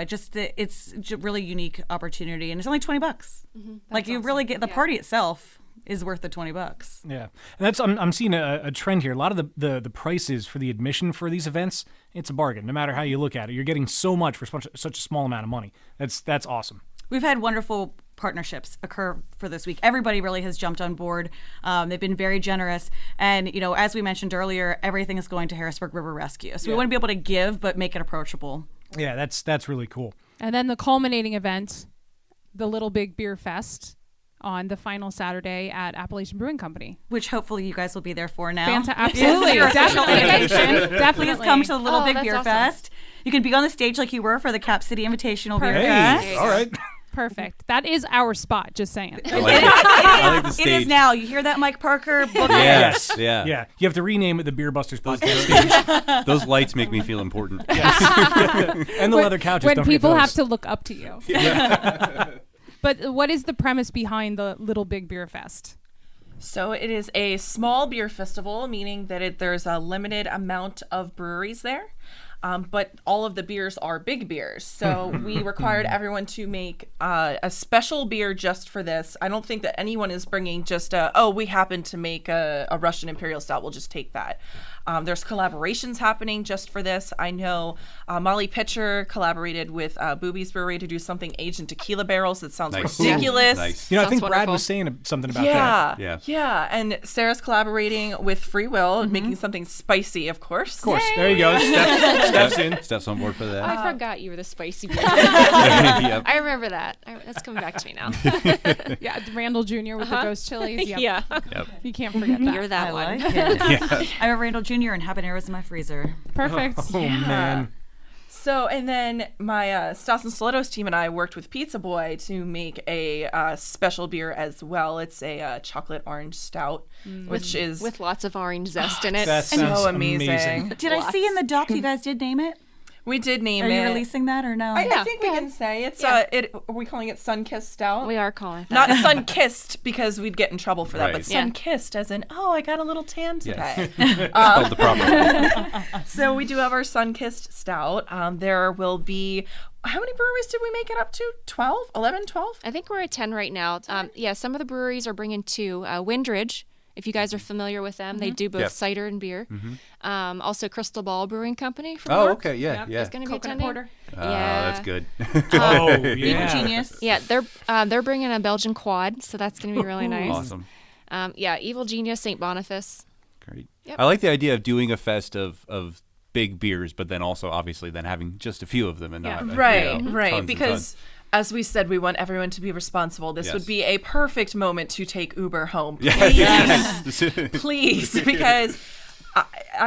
It's a really unique opportunity, and it's only $20. Like you really get the party itself is worth the $20. Yeah, and that's I'm seeing a trend here. A lot of the prices for the admission for these events, it's a bargain. No matter how you look at it, you're getting so much for such a small amount of money. That's awesome. We've had wonderful partnerships occur for this week. Everybody really has jumped on board. They've been very generous. And, as we mentioned earlier, everything is going to Harrisburg River Rescue. So we want to be able to give, but make it approachable. Yeah, that's really cool. And then the culminating event, the Little Big Beer Fest on the final Saturday at Appalachian Brewing Company. Which hopefully you guys will be there for now. Absolutely. Definitely. Please come to the Little Big Beer awesome. Fest. You can be on the stage like you were for the Cap City Invitational Beer Hey, Fest. all right. Perfect. That is our spot, just saying. I like the It stage. is now. You hear that, Mike Parker? Book it. Yes. Yeah. Yeah, you have to rename it the Beer Busters podcast. Those lights make me feel important. And the leather couches. When don't forget people those. have to look up to you. But what is the premise behind the Little Big Beer Fest? So it is a small beer festival, meaning that there's a limited amount of breweries there. But all of the beers are big beers. So we required everyone to make a special beer just for this. I don't think that anyone is bringing just we happen to make a Russian Imperial Stout. We'll just take that. There's collaborations happening just for this. I know Molly Pitcher collaborated with Booby's Brewery to do something aged in tequila barrels. That sounds ridiculous. Nice. I Sounds think Brad wonderful. was saying something about that. Yeah. And Sarah's collaborating with Free Will and making something spicy, of course. Of course. There you go. Steps in. Steps on board for that. I forgot you were the spicy beer. Yep. I remember that. That's coming back to me now. Yeah, Randall Jr. with the ghost chilies. Yep. Yeah. Yep. You can't forget that. You're that I one. like it. I have Randall Jr. and habaneros in my freezer. Perfect. Oh man. So, and then my Stas and Stilettos team and I worked with Pizza Boy to make a special beer as well. It's a chocolate orange stout, which is With lots of orange zest in it. That sounds so amazing. Did I see in the doc you guys did name it? We did name Are it. you releasing that or no? I think we can say it's are we calling it Sun-Kissed Stout? We are calling it that. Not Sun-Kissed because we'd get in trouble for that, Right. but Yeah. Sun-Kissed as in, I got a little tan today. Spelled the proper way. So we do have our Sun-Kissed Stout. There will be, how many breweries did we make it up to? 12? 11, 12? I think we're at 10 right now. Some of the breweries are bringing 2. Windridge, if you guys are familiar with them, they do both Yep. cider and beer. Also, Crystal Ball Brewing Company from Oh, York okay. Yeah. is going to be Coconut attending. porter. Yeah. That's good. Oh Evil yeah. Genius. Yeah, they're bringing a Belgian quad, so that's going to be really nice. Awesome. Evil Genius, St. Boniface. Great. Yep. I like the idea of doing a fest of big beers, but then also obviously then having just a few of them and not Right, tons right. and Because tons. as we said, we want everyone to be responsible. This would Yes. be a perfect moment to take Uber home. Yes. Please, because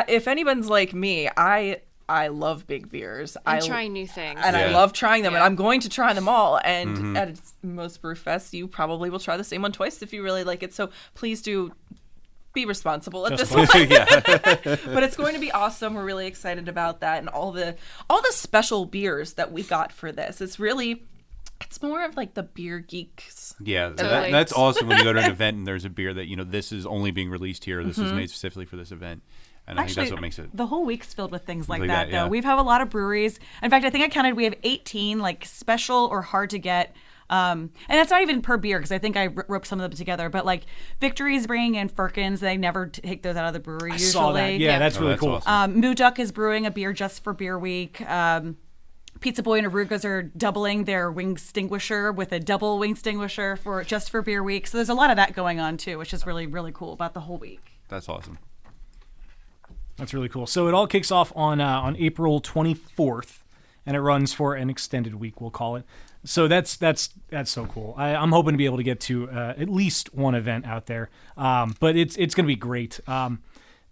if anyone's like me, I love big beers. And trying new things. And I Yeah. love trying them, and I'm going to try them all. And at most brew fests, you probably will try the same one twice if you really like it. So please do be responsible at this one. yeah. But it's going to be awesome. We're really excited about that, and all the special beers that we got for this. It's more of like the beer geeks. Yeah, Totally. that's awesome when you go to an event and there's a beer that, this is only being released here. This is made specifically for this event. And I think that's what makes it. The whole week's filled with things like Like that, that, though. yeah. We have a lot of breweries. In fact, I think I counted we have 18 like special or hard to get. And that's not even per beer because I think I roped some of them together. But like Victory's bringing in Firkins. They never take those out of the brewery usually. Saw that. Yeah, that's really cool. awesome. Moo Duck is brewing a beer just for Beer Week. Pizza Boy and Arugas are doubling their wing extinguisher with a double wing extinguisher for Beer Week. So there's a lot of that going on too, which is really, really cool about the whole week. That's awesome. That's really cool. So it all kicks off on April 24th, and it runs for an extended week, we'll call it. So that's so cool. I'm hoping to be able to get to at least one event out there, but it's going to be great.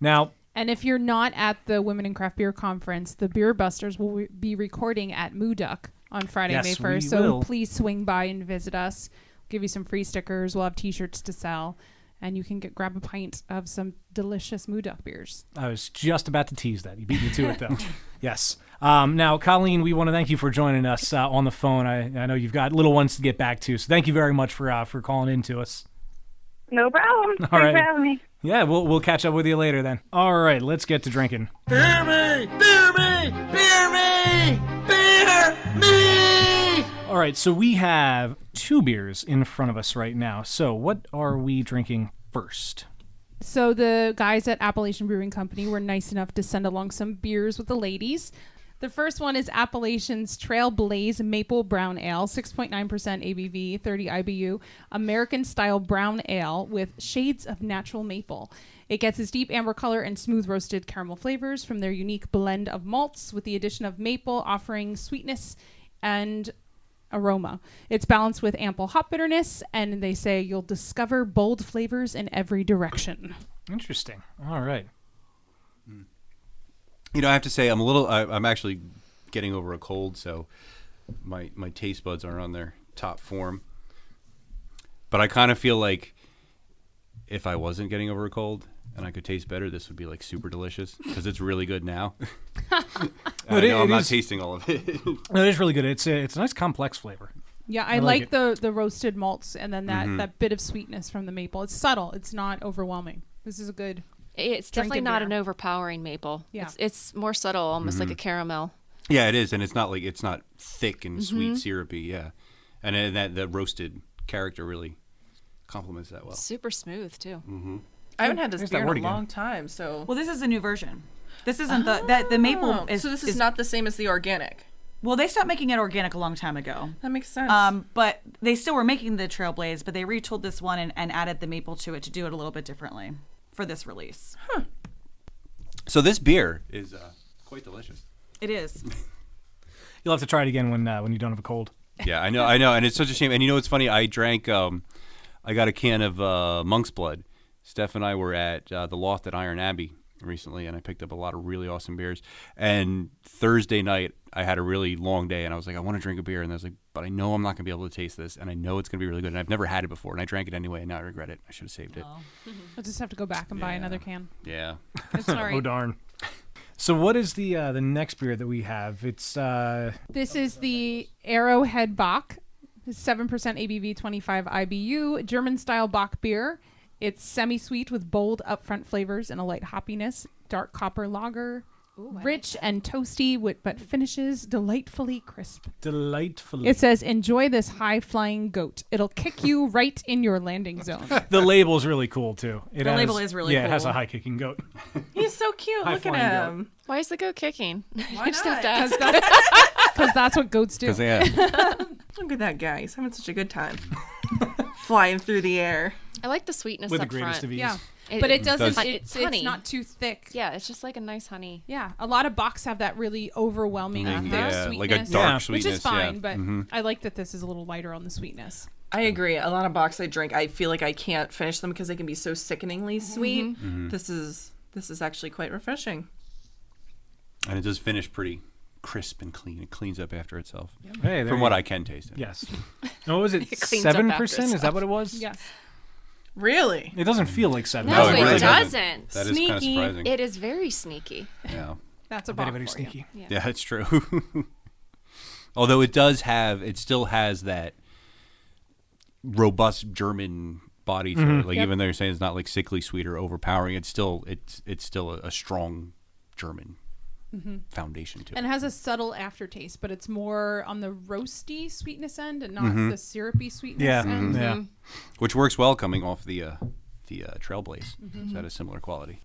Now. And if you're not at the Women in Craft Beer Conference, the Beer Busters will be recording at Moo Duck on Friday, Yes, May we 1st. So will. please swing by and visit us. We'll give you some free stickers. We'll have T-shirts to sell. And you can grab a pint of some delicious Moo Duck beers. I was just about to tease that. You beat me to it, though. Yes. Now, Colleen, we want to thank you for joining us on the phone. I know you've got little ones to get back to, so thank you very much for calling in to us. No problem. Thanks right. for having me. Yeah, we'll catch up with you later then. All right, let's get to drinking. Beer me! Beer me! Beer me! Beer me! All right, so we have 2 beers in front of us right now. So what are we drinking first? So the guys at Appalachian Brewing Company were nice enough to send along some beers with the ladies. The first one is Appalachian's Trailblaze Maple Brown Ale, 6.9% ABV, 30 IBU, American-style brown ale with shades of natural maple. It gets its deep amber color and smooth roasted caramel flavors from their unique blend of malts with the addition of maple offering sweetness and aroma. It's balanced with ample hop bitterness, and they say you'll discover bold flavors in every direction. Interesting. All right. You know, I have to say, I'm actually getting over a cold, so my taste buds aren't on their top form. But I kind of feel like if I wasn't getting over a cold and I could taste better, this would be like super delicious because it's really good now. I know I'm not tasting all of it. No, it is really good. It's a nice complex flavor. Yeah, I like the roasted malts and then that bit of sweetness from the maple. It's subtle. It's not overwhelming. This is a good. It's definitely not an overpowering maple. Yeah. It's more subtle, almost like a caramel. Yeah, it is, and it's not thick and sweet, syrupy. Yeah, and that the roasted character really complements that well. Super smooth too. Mm-hmm. I haven't had this There's beer that in word a again. long time, so. Well, this is a new version. This isn't the maple is. So this is not the same as the organic. Well, they stopped making it organic a long time ago. That makes sense. But they still were making the Trailblaze, but they retooled this one and added the maple to it to do it a little bit differently for this release. Huh. So this beer is quite delicious. It is. You'll have to try it again when you don't have a cold. Yeah, I know, and it's such a shame. And you know what's funny? I drank, I got a can of Monk's Blood. Steph and I were at the Loft at Iron Abbey recently, and I picked up a lot of really awesome beers. And Thursday night, I had a really long day, and I was like, I want to drink a beer. And I was like, but I know I'm not going to be able to taste this, and I know it's going to be really good. And I've never had it before, and I drank it anyway, and now I regret it. I should have saved it. I'll just have to go back and buy another can. Yeah. It's all right. Oh, darn. So what is the next beer that we have? It's This is the Arrowhead Bock, 7% ABV, 25 IBU, German-style Bock beer. It's semi-sweet with bold upfront flavors and a light hoppiness, dark copper lager, rich and toasty, but finishes delightfully crisp. delightfully. It says, enjoy this high-flying goat. It'll kick you right in your landing zone. The label's really cool too. Label is really cool. Yeah, it has cool. a high kicking goat. He's so cute. Look at High-flying him. Why is the goat kicking? Why I just have to not? ask. Because that's what goats do. Because yeah. Look at that guy. He's having such a good time. Flying through the air. I like the sweetness With the up greatest front. of ease. Yeah. But it doesn't, does- it's honey. not too thick. Yeah, it's just like a nice honey. Yeah, a lot of bocks have that really overwhelming thick Yeah, sweetness, like a dark Yeah. sweetness. which is fine. yeah. But Mhm. I like that this is a little lighter on the sweetness. I agree. A lot of bocks I drink, I feel like I can't finish them because they can be so sickeningly sweet. This is actually quite refreshing. And it does finish pretty crisp and clean. It cleans up after itself. Hey, there From you what go. I can taste it. Yes. No, was it cleans up after 7%? Is that what it was? Yes. Really? It doesn't feel like 7. No, it it really doesn't. That is kind of Sneaky. surprising. It is very sneaky. Yeah. That's a Very, bock very for you. sneaky. Yeah, it's true. Although it still has that robust German body to it. Like even though you're saying it's not like sickly sweet or overpowering, it's still a strong German foundation to it. And it has a subtle aftertaste, but it's more on the roasty sweetness end and not the syrupy sweetness Yeah. end. Yeah. Which works well coming off the Trailblaze. So that is similar quality.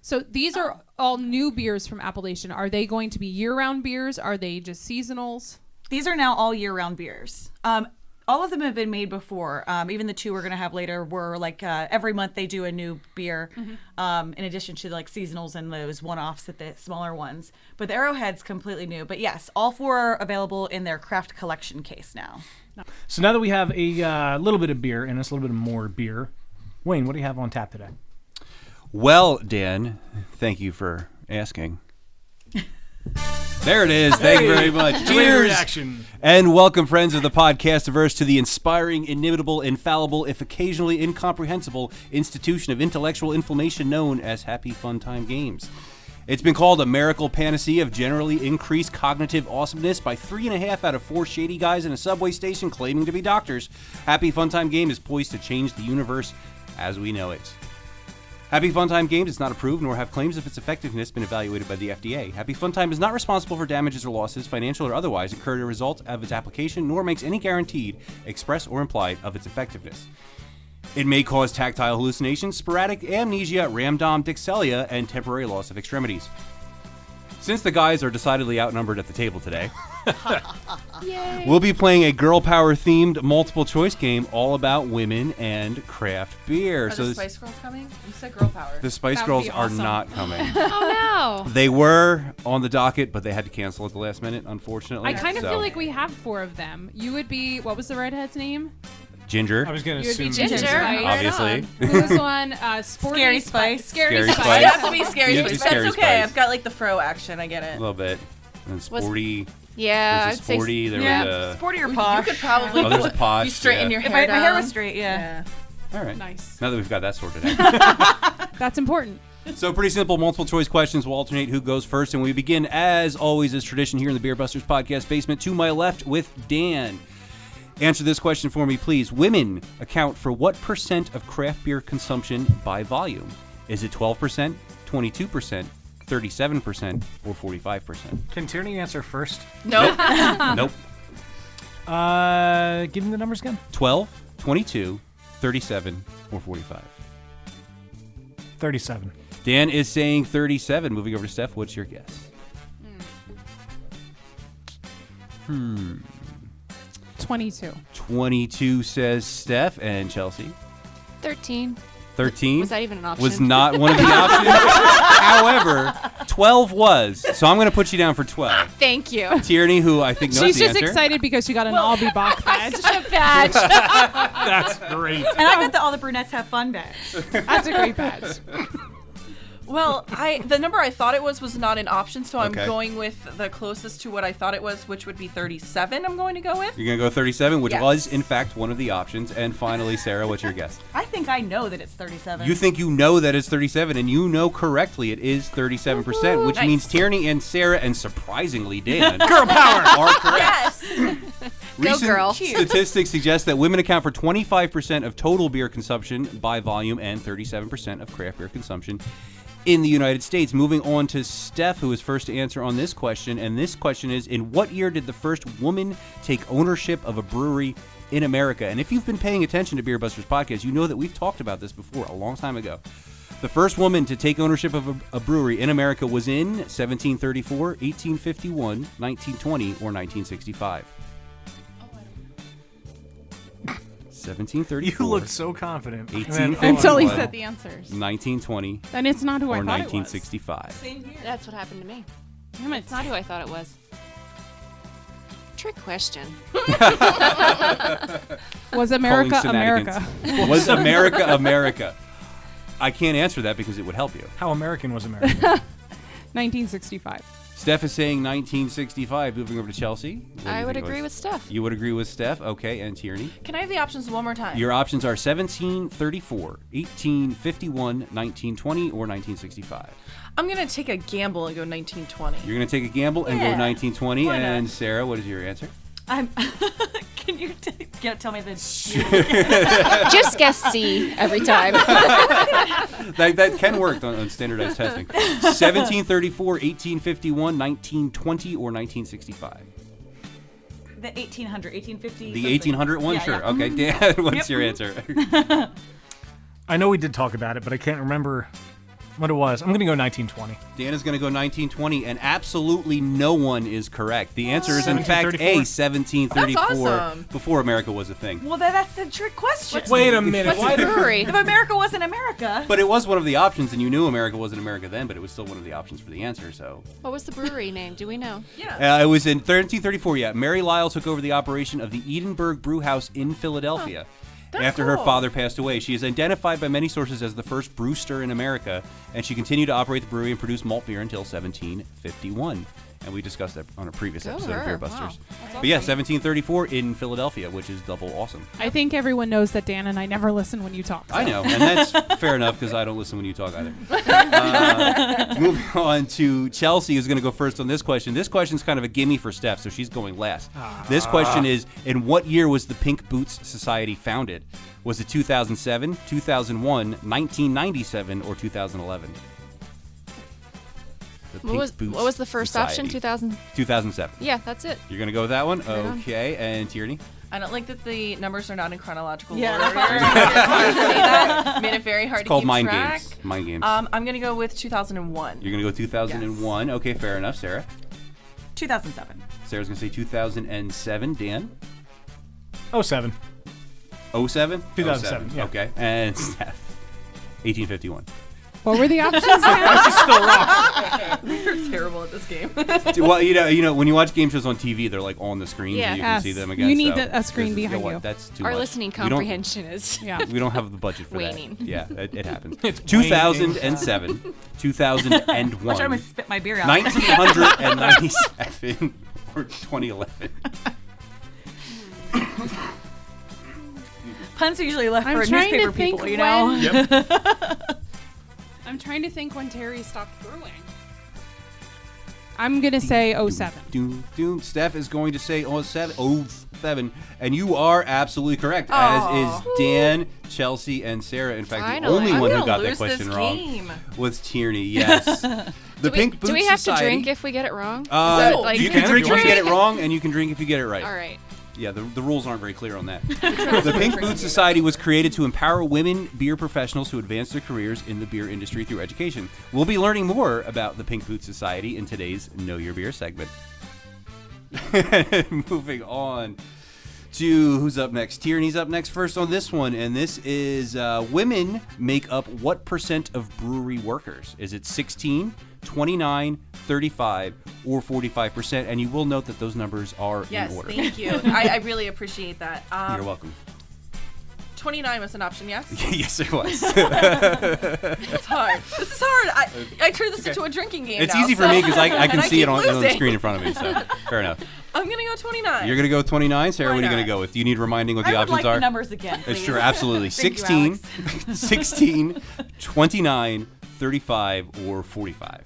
So these are all new beers from Appalachian. Are they going to be year-round beers? Are they just seasonals? These are now all year-round beers. All of them have been made before. Even the two we're going to have later were like every month they do a new beer, in addition to like seasonals and those one-offs at the smaller ones. But the Arrowhead's completely new. But yes, all four are available in their craft collection case now. So now that we have a little bit of beer and a little bit of more beer, Wayne, what do you have on tap today? Well, Dan, thank you for asking. There it is. Thank you very much. Great Cheers. reaction. And welcome, friends of the podcastiverse, to the inspiring, inimitable, infallible, if occasionally incomprehensible institution of intellectual inflammation known as Happy Fun Time Games. It's been called a miracle panacea of generally increased cognitive awesomeness by 3.5 out of 4 shady guys in a subway station claiming to be doctors. Happy Fun Time Game is poised to change the universe as we know it. Happy Funtime Games is not approved nor have claims of its effectiveness been evaluated by the FDA. Happy Funtime is not responsible for damages or losses, financial or otherwise, incurred as a result of its application, nor makes any guaranteed, express or implied, of its effectiveness. It may cause tactile hallucinations, sporadic amnesia, ramdom dixelia, and temporary loss of extremities. Since the guys are decidedly outnumbered at the table today, we'll be playing a girl power themed multiple choice game all about women and craft beer. Are the Spice Girls coming? You said girl power. The Spice That would Girls be are awesome. not coming. Oh, no. They were on the docket, but they had to cancel at the last minute, unfortunately. I kind of So, feel like we have 4 of them. You would be, what was the redhead's name? Ginger. I was going to You would be assume Ginger. Ginger. Obviously. Who was one? Sporty Scary Spice. Scary Scary Spice. Spice. You have to be scary. You have to be Spice. Scary That's okay. Spice. I've got like the fro action. I get A it. little bit. And sporty. Yeah, There's I'd a say sporty. There Yeah, was sporty or You posh. could probably Oh, there's a posh, you straighten yeah. your If hair my hair down. was straight, yeah. a. All right. Nice. Now that we've got that sorted out. That's important. So pretty simple multiple choice questions will alternate who goes first, and we begin as always as tradition here in the Beer Busters podcast basement to my left with Dan. Answer this question for me, please. Women account for what percent of craft beer consumption by volume? Is it 12%, 22%, 37%, or 45%? Can Tierney answer first? Nope. Nope. Give me the numbers again. 12, 22, 37, or 45. 37. Dan is saying 37. Moving over to Steph, what's your guess? 22. 22 says Steph, and Chelsea. 13. 13 Was that even an option? was not one of the options. However, 12 was. So I'm going to put you down for 12. Thank you. Tierney, who I think knows She's the just answer. excited because she got an I'll be Bach badge. A badge. That's great. And I got the All the Brunettes Have Fun badge. That's a great badge. Well, the number I thought it was not an option, so I'm Okay. going with the closest to what I thought it was, which would be 37. I'm going to go with. You're going to go 37, which Yes. was, in fact, one of the options. And finally, Sarah, what's your guess? I think I know that it's 37. You think you know that it's 37, and you know correctly it is 37%, which Nice. means Tierney and Sarah, and surprisingly Dan, girl power, are correct. Yes. Recent girl. statistics suggest that women account for 25% of total beer consumption by volume and 37% of craft beer consumption in the United States. Moving on to Steph, who is first to answer on this question. And this question is, in what year did the first woman take ownership of a brewery in America? And if you've been paying attention to Beer Busters podcast, you know that we've talked about this before a long time ago. The first woman to take ownership of a brewery in America was in 1734, 1851, 1920, or 1965. 1734. You looked so confident. 1851. Until he said the answers. 1920 Then it's not who I or thought 1965. That's what happened to me. it was. Damn it. It's not who I thought it was. Trick question. Was America Calling America? shenanigans. Was America America? I can't answer that because it would help you. How American was America? 1965. Steph is saying 1965. Moving over to Chelsea. What do I you would think it agree was? with Steph. You would agree with Steph? Okay, and Tierney? Can I have the options one more time? Your options are 1734, 1851, 1920, or 1965. I'm going to take a gamble and go 1920. You're going to take a gamble and go Yeah. 1920. Why not? And Sarah, what is your answer? Can you tell me the Just guess C every time. That can work on standardized testing. 1734, 1851, 1920, or 1965. the 1800, 1850? The 1800 one? Yeah, Sure. yeah. Okay, Dan, what's Yep. your answer? I know we did talk about it, but I can't remember what it was. I'm going to go 1920. Dan is going to go 1920, and absolutely no one is correct. The answer is, in fact, A, 1734, That's awesome. before America was a thing. Well, that's the trick question. Wait a minute. What's the brewery? If America wasn't America. But it was one of the options, and you knew America wasn't America then, but it was still one of the options for the answer, so. What was the brewery name? Do we know? Yeah. It was in 1734, yeah. Mary Lyle took over the operation of the Edinburgh Brew House in Philadelphia. After her cool. father passed away, she is identified by many sources as the first brewster in America, and she continued to operate the brewery and produce malt beer until 1751. And we discussed that on a previous Go episode of her. Beer Wow. Busters. But yeah, 1734 in Philadelphia, which is double awesome. I think everyone knows that Dan and I never listen when you talk. I know, and that's fair enough because I don't listen when you talk either. Moving on to Chelsea, who's going to go first on this question. This question's kind of a gimme for Steph, so she's going last. This question is, in what year was the Pink Boots Society founded? Was it 2007, 2001, 1997, or 2011? What was the first option? 2007. Yeah, that's it. You're going to go with that one? Right on. Okay. And Tierney? I don't like that the numbers are not in chronological Yeah. order. That made it very hard It's to called keep mind track. games. Mind games. I'm going to go with 2001. You're going to go 2001. Okay, fair enough. Sarah? 2007. Sarah's going to say 2007. Dan? 07. 07? 2007, yeah. Okay. And Steph? 1851. What were the options again? We're terrible at this game. Well, you know, when you watch game shows on TV, they're like on the screen, Yeah. and you can see them again. You need so a screen this is- behind know what, you. That's too Our much. listening We don't- comprehension is. Yeah. We don't have the budget for Waning. that. Yeah, it happens. It's 2007, 2001, Watch out, I'm going to spit my beer out. 1997, or 2011. Puns are usually left I'm for trying newspaper to think people, you know? when- I'm trying to think when Terry stopped brewing. I'm going to say 07. Doom, doom. Steph is going to say 07, and you are absolutely correct, as is Dan, Chelsea, and Sarah. In fact, Finally. the only I'm one who gonna got that lose question this wrong game. was Tierney. Yes. The Pink Boots Do we have Society, to drink if we get it wrong? you You can can drink if if you you get it want. wrong, and you can drink if you get it right. All right. Yeah, the rules aren't very clear on that. The Pink Boots Society was created to empower women beer professionals who advance their careers in the beer industry through education. We'll be learning more about the Pink Boots Society in today's Know Your Beer segment. Moving on to who's up next. Tierney's up next first on this one, and this is women make up what percent of brewery workers? Is it 16, 29, 35, or 45%? And you will note that those numbers are Yes, in order. thank you. I really appreciate that. You're welcome. 29 was an option, yes? Yes, it was. It's hard. This is hard. I turned this into a drinking game It's now, easy for so- me because I can and see it keep on the losing. screen in front of me. So fair enough. I'm going to go 29. You're gonna go 29, Sarah. Why What are you gonna not? go with? Do you need reminding what the I would options like are? the numbers again, It's please. true, absolutely. Thank you, 16, Alex. 16, 29, 35, or 45.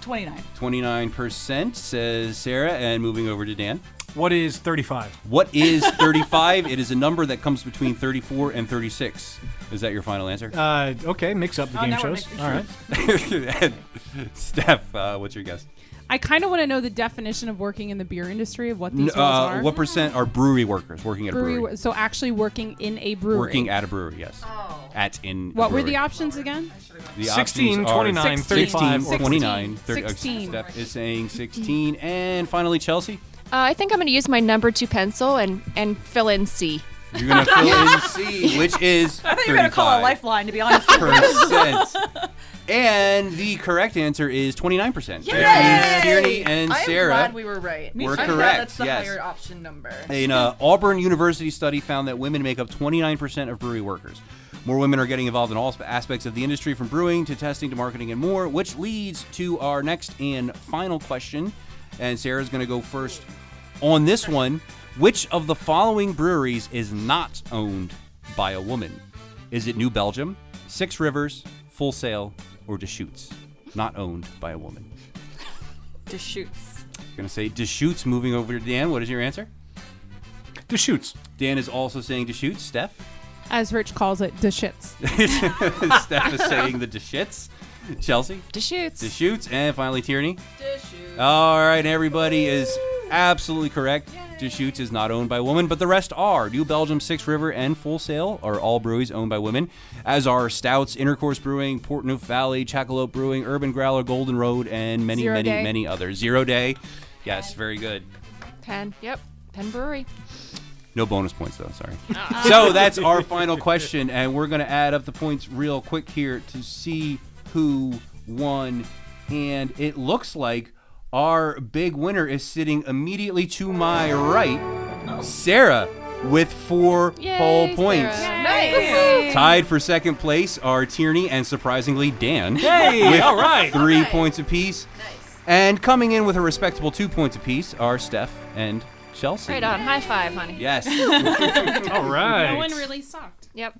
29. 29% says Sarah, and moving over to Dan. What is 35? What is 35? It is a number that comes between 34 and 36. Is that your final answer? Okay, mix up the game now we're shows. mixing All right. And Steph, what's your guess? I kind of want to know the definition of working in the beer industry, of what these roles are. What percent are brewery workers working at a brewery? So actually working in a brewery. Working at a brewery, yes. Oh. What were the options again? The 16, options are 29, 35, 16, 29, 30. 16. Steph is saying 16. And finally, Chelsea. I think I'm going to use my number 2 pencil and fill in C. You're going to fill in C, which is I thought you were going to call a 35%. lifeline, to be honest. And the correct answer is 29%. Yay! That means Tierney and I am Sarah glad we were right. were I'm glad correct, that's the yes. higher option number. An Auburn University study found that women make up 29% of brewery workers. More women are getting involved in all aspects of the industry, from brewing to testing to marketing and more, which leads to our next and final question. And Sarah's going to go first on this one. Which of the following breweries is not owned by a woman? Is it New Belgium, Six Rivers, Full Sail, or Deschutes? Not owned by a woman. Deschutes. Going to say Deschutes. Moving over to Dan. What is your answer? Deschutes. Dan is also saying Deschutes. Steph? As Rich calls it, the shits. Steph is saying the Deschutes. Chelsea? Deschutes. Deschutes. And finally, Tierney? All right, everybody is absolutely correct. Deschutes is not owned by a woman, but the rest are. New Belgium, Six River, and Full Sail are all breweries owned by women, as are Stouts, Intercourse Brewing, Portneuf Valley, Jackalope Brewing, Urban Growler, Golden Road, and many, Zero many, Day. many others. 0 Day. Yes, very good. Penn. Yep. Penn Brewery. No bonus points, though. Sorry. So that's our final question, and we're going to add up the points real quick here to see who won. And it looks like our big winner is sitting immediately to my right, Sarah, with 4 Yay, whole points. Sarah. Nice. Tied for second place are Tierney and, surprisingly, Dan. Hey, with all right. 3 points apiece. And coming in with a respectable 2 points apiece are Steph and Chelsea. Right on. High five, honey. Yes. All right. No one really sucked. Yep.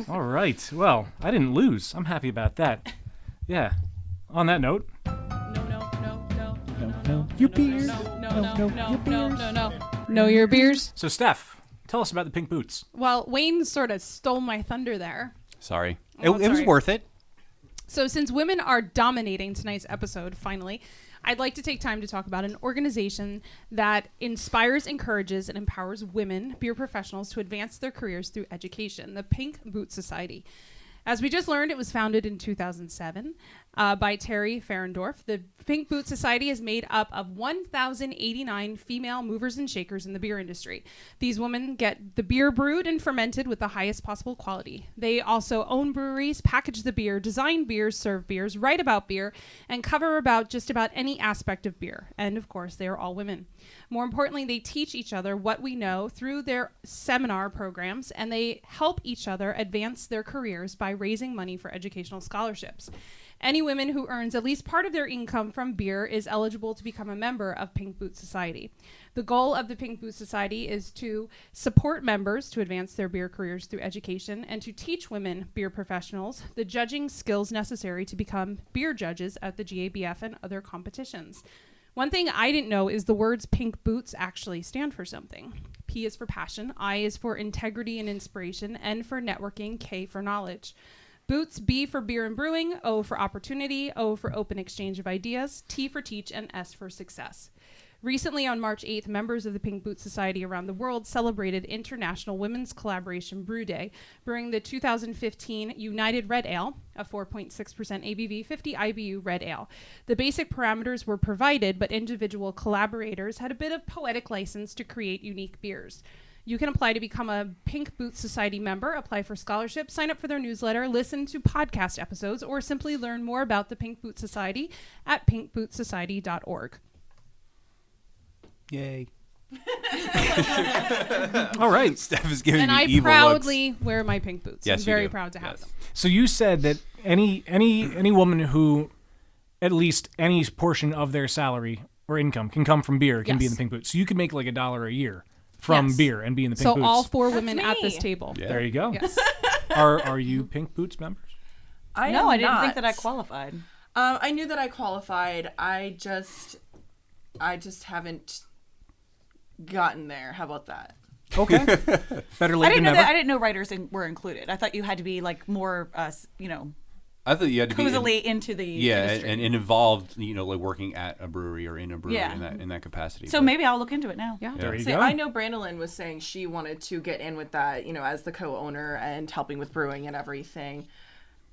All right. Well, I didn't lose. I'm happy about that. Yeah. On that note. Your beers. No. Know your beers. So, Steph, tell us about the pink boots. Well, Wayne sort of stole my thunder there. Sorry. Oh, It was sorry. worth it. So since women are dominating tonight's episode, finally, I'd like to take time to talk about an organization that inspires, encourages, and empowers women, beer professionals, to advance their careers through education, the Pink Boot Society. As we just learned, it was founded in 2007 by Terry Ferendorf. The Pink Boot Society is made up of 1,089 female movers and shakers in the beer industry. These women get the beer brewed and fermented with the highest possible quality. They also own breweries, package the beer, design beers, serve beers, write about beer, and cover about just about any aspect of beer. And of course, they are all women. More importantly, they teach each other what we know through their seminar programs, and they help each other advance their careers by raising money for educational scholarships. Any woman who earns at least part of their income from beer is eligible to become a member of Pink Boot Society. The goal of the Pink Boot Society is to support members to advance their beer careers through education and to teach women beer professionals the judging skills necessary to become beer judges at the GABF and other competitions. One thing I didn't know is the words pink boots actually stand for something. P is for passion, I is for integrity and inspiration, N for networking, K for knowledge. Boots, B for beer and brewing, O for opportunity, O for open exchange of ideas, T for teach, and S for success. Recently, on March 8th, members of the Pink Boot Society around the world celebrated International Women's Collaboration Brew Day, brewing the 2015 United Red Ale, a 4.6% ABV, 50 IBU red ale. The basic parameters were provided, but individual collaborators had a bit of poetic license to create unique beers. You can apply to become a Pink Boot Society member, apply for scholarships, sign up for their newsletter, listen to podcast episodes, or simply learn more about the Pink Boot Society at pinkbootsociety.org. Yay. All right. Steph is giving And me I evil proudly wear my pink boots. Yes, I'm you very do. proud to have Yes. them. So you said that any woman who at least any portion of their salary or income can come from beer can be in the Yes. pink boots. So you could make like $1 a year from Yes. beer and be in the pink So boots. all four That's women at this me. table. Yeah. There you go. Yes. Are you Pink Boots members? No, I didn't think that I qualified. I knew that I qualified. I just haven't gotten there. How about that? Okay. Better late than never. I didn't know writers were included. I thought you had to be like more, I thought you had to be coozily into the industry. and involved, like working at a brewery or in a brewery Yeah. in that capacity. So But- maybe I'll look into it now. Yeah. There you See, go. I know Brandolyn was saying she wanted to get in with that, as the co-owner and helping with brewing and everything.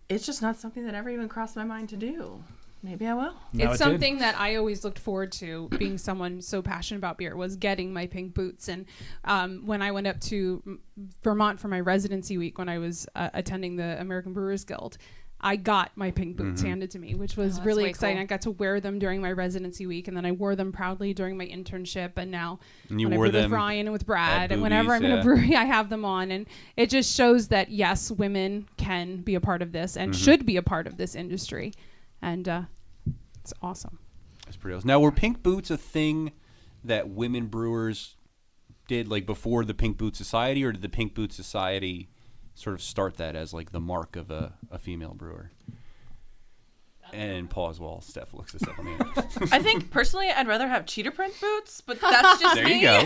It's just not something that ever even crossed my mind to do. Maybe I will. Now It's it did. something that I always looked forward to, being someone so passionate about beer, was getting my pink boots. And when I went up to Vermont for my residency week, when I was attending the American Brewers Guild, I got my pink boots handed to me, which was that's really way exciting. cool. I got to wear them during my residency week, and then I wore them proudly during my internship. And now And you when I wore brewed with them Ryan and with Brad, at and whenever I'm boobies, in a yeah. brewery, I have them on. And it just shows that, yes, women can be a part of this and should be a part of this industry. And it's awesome. That's pretty awesome. Now, were pink boots a thing that women brewers did like before the Pink Boot Society, or did the Pink Boot Society sort of start that as like the mark of a female brewer? And pause while Steph looks this up on the internet. I think personally, I'd rather have cheetah print boots, but that's just There me. you go.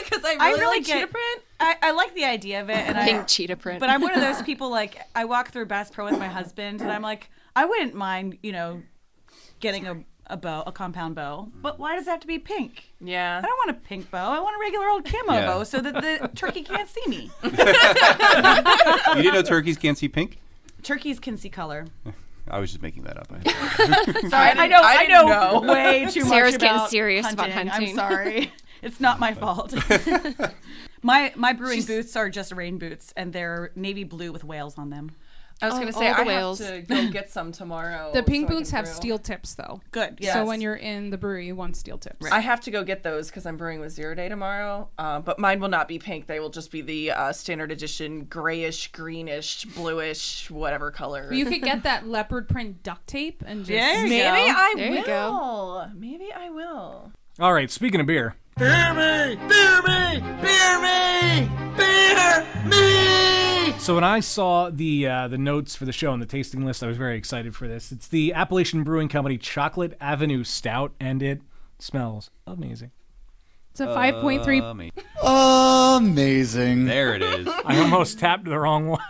Because I I really, really like cheetah get- print. I like the idea of it, and Pink cheetah print. but I'm one of those people, like, I walk through Bass Pro with my husband, and I'm like, I wouldn't mind, getting a bow, a compound bow, but why does it have to be pink? Yeah. I don't want a pink bow. I want a regular old camo Yeah. bow so that the turkey can't see me. You didn't know turkeys can't see pink? Turkeys can see color. I was just making that up. Sorry, I didn't know know. way too Sarah's much getting about serious about hunting. hunting. I'm sorry. It's not my fault. My brewing boots are just rain boots, and they're navy blue with whales on them. I was Oh, going to say, all the I whales. have to go get some tomorrow. The pink so I boots can have brew. steel tips, though. Good. So Yes. when you're in the brewery, you want steel tips. I have to go get those because I'm brewing with 0 Day tomorrow. But mine will not be pink. They will just be the standard edition grayish, greenish, bluish, whatever color. You could get that leopard print duct tape and just Yeah. Maybe go. I There will. you go. Maybe I will. All right. Speaking of beer, Beer me! Beer me! Beer me! Beer me! So when I saw the notes for the show and the tasting list, I was very excited for this. It's the Appalachian Brewing Company Chocolate Avenue Stout, and it smells amazing. It's a 5.3. Amazing. There it is. I almost tapped the wrong one.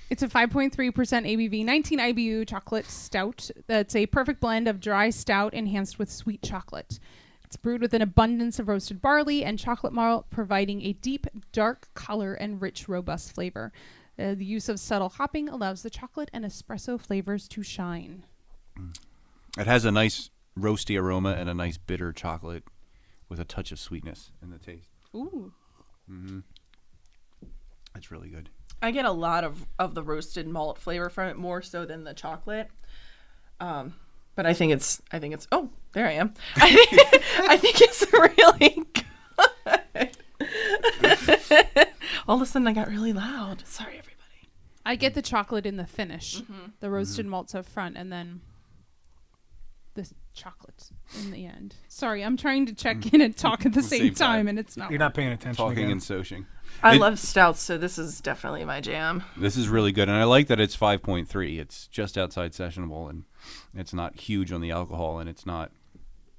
It's a 5.3% ABV, 19 IBU chocolate stout. That's a perfect blend of dry stout enhanced with sweet chocolate. It's brewed with an abundance of roasted barley and chocolate malt, providing a deep, dark color and rich, robust flavor. The use of subtle hopping allows the chocolate and espresso flavors to shine. It has a nice roasty aroma and a nice bitter chocolate with a touch of sweetness in the taste. Ooh. Mm-hmm. It's really good. I get a lot of the roasted malt flavor from it, more so than the chocolate. But I think it's oh, there I am. I think it's really good. All of a sudden I got really loud. Sorry, everybody. I get the chocolate in the finish, the roasted malts up front, and then the chocolates in the end. Sorry, I'm trying to check in and talk at the same time, and it's not. You're not paying attention. Talking again. and soching. I love stouts, so this is definitely my jam. This is really good, and I like that it's 5.3. It's just outside sessionable, and it's not huge on the alcohol, and it's not.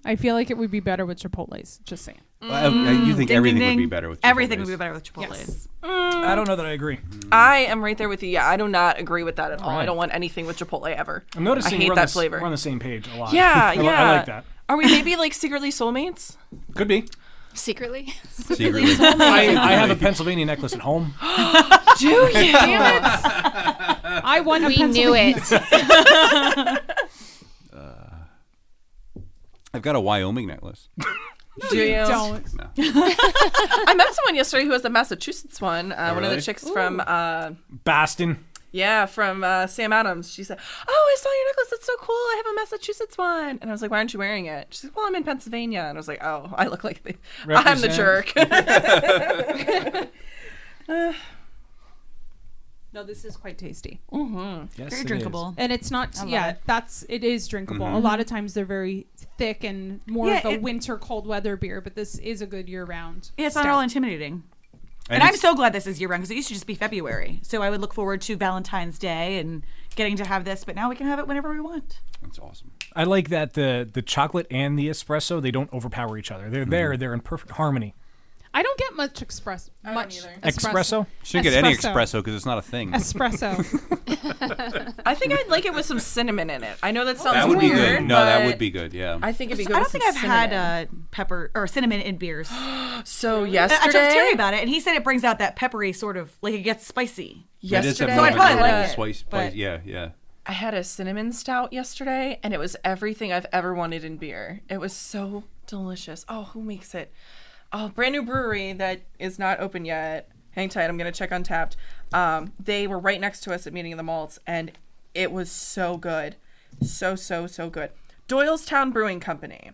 I feel like it would be better with Chipotle's. Just saying. You think Ding, everything ding, would be ding. better with Everything would Chipotle's? be better with Chipotle's. Yes. I don't know that I agree. I am right there with you. Yeah, I do not agree with that at all. All right. I don't want anything with Chipotle ever. I'm noticing I hate we're, that on the, flavor. we're on the same page a lot. Yeah, I yeah. like that. Are we maybe like secretly soulmates? Could be. Secretly? Secretly. I have a Pennsylvania necklace at home. Do you? Damn it! I won. We knew it. I've got a Wyoming necklace. Do you? Don't. I met someone yesterday who has the Massachusetts one. One of really? the chicks from Baston. from Sam Adams. She said, "Oh, I saw your necklace. That's so cool. I have a Massachusetts one." And I was like, "Why aren't you wearing it?" She said, "Well, I'm in Pennsylvania." And I was like, "Oh, I look like I'm the jerk." No, this is quite tasty. Yes, Very it drinkable. And it's not, it is drinkable. A lot of times they're very thick and more of a winter cold weather beer, but this is a good year round. Yeah, it's not all intimidating. And I'm so glad this is year round because it used to just be February. So I would look forward to Valentine's Day and getting to have this, but now we can have it whenever we want. That's awesome. I like that the chocolate and the espresso, they don't overpower each other. They're there. They're in perfect harmony. I don't get much espresso. Espresso? Shouldn't get any espresso because it's not a thing. Espresso. I think I'd like it with some cinnamon in it. I know that sounds That would be weird. good. No, that but would be good. Yeah. I think it'd be good. I don't with think some I've cinnamon. had pepper or cinnamon in beers. So I yesterday, talked to Terry about it, and he said it brings out that peppery sort of, like it gets spicy. It is yesterday, a I probably like it, spice. but- Yeah. I had a cinnamon stout yesterday, and it was everything I've ever wanted in beer. It was so delicious. Oh, who makes it? Oh, brand new brewery that is not open yet. Hang tight, I'm gonna check Untapped. They were right next to us at Meeting of the Malts, and it was so good, so good. Doylestown Brewing Company.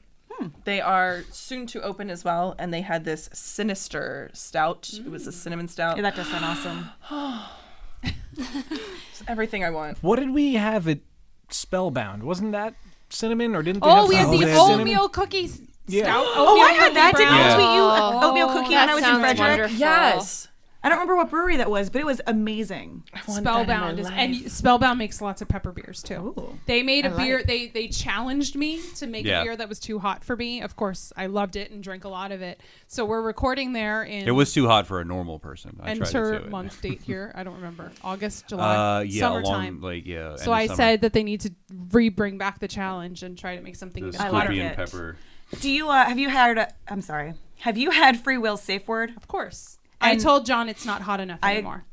They are soon to open as well, and they had this Sinister stout. It was a cinnamon stout. Yeah, that does sound awesome. It's everything I want. What did we have at Spellbound? Wasn't that cinnamon, or didn't they have Oh, we had something the with cinnamon? oatmeal cookies. Yeah. Stout. Oh, I had that. Didn't I Yeah. tweet you an oatmeal cookie when that I was in sounds Frederick? wonderful. Yes. I don't remember what brewery that was, but it was amazing. Spellbound is, and Spellbound makes lots of pepper beers too. Ooh. They made a I like beer. it. They challenged me to make Yeah. a beer that was too hot for me. Of course, I loved it and drank a lot of it. So we're recording there in It was too hot for a normal person. I tried enter it too. month date here. I don't remember. August, July, Yeah, summertime. end So of I summer. said that they need to bring back the challenge and try to make something the even I like hotter. scorpion it. pepper. Do you have you had? I'm sorry. Have you had Free Will's Safe Word? Of course. I And told John it's not hot enough anymore.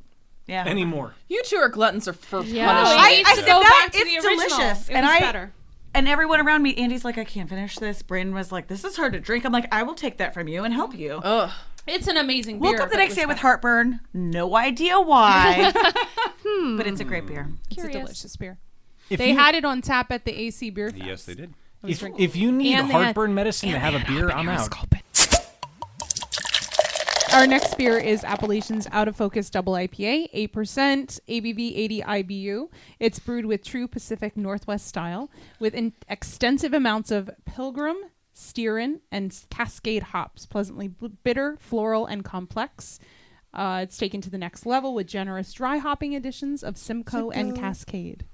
Yeah. Anymore. You two are gluttons for Yeah. punishment. I said said that to the it's original. delicious, It and was I better. and everyone around me. Andy's like, I can't finish this. Brandon was like, this is hard to drink. I'm like, I will take that from you and help you. Ugh. It's an amazing beer. Woke up the but it next was day with better. heartburn. No idea why. But it's a great beer. It's Curious. a delicious beer. If They you, had it on tap at the AC Beer Fest. Yes, they did. if you need And they had- heartburn medicine to have a beer, I'm out. Our next beer is Appalachian's Out of Focus Double IPA, 8%, ABV 80 IBU. It's brewed with true Pacific Northwest style, with extensive amounts of Pilgrim, Steerin, and Cascade hops. Pleasantly bitter, floral, and complex. It's taken to the next level with generous dry hopping additions of Simcoe and Cascade.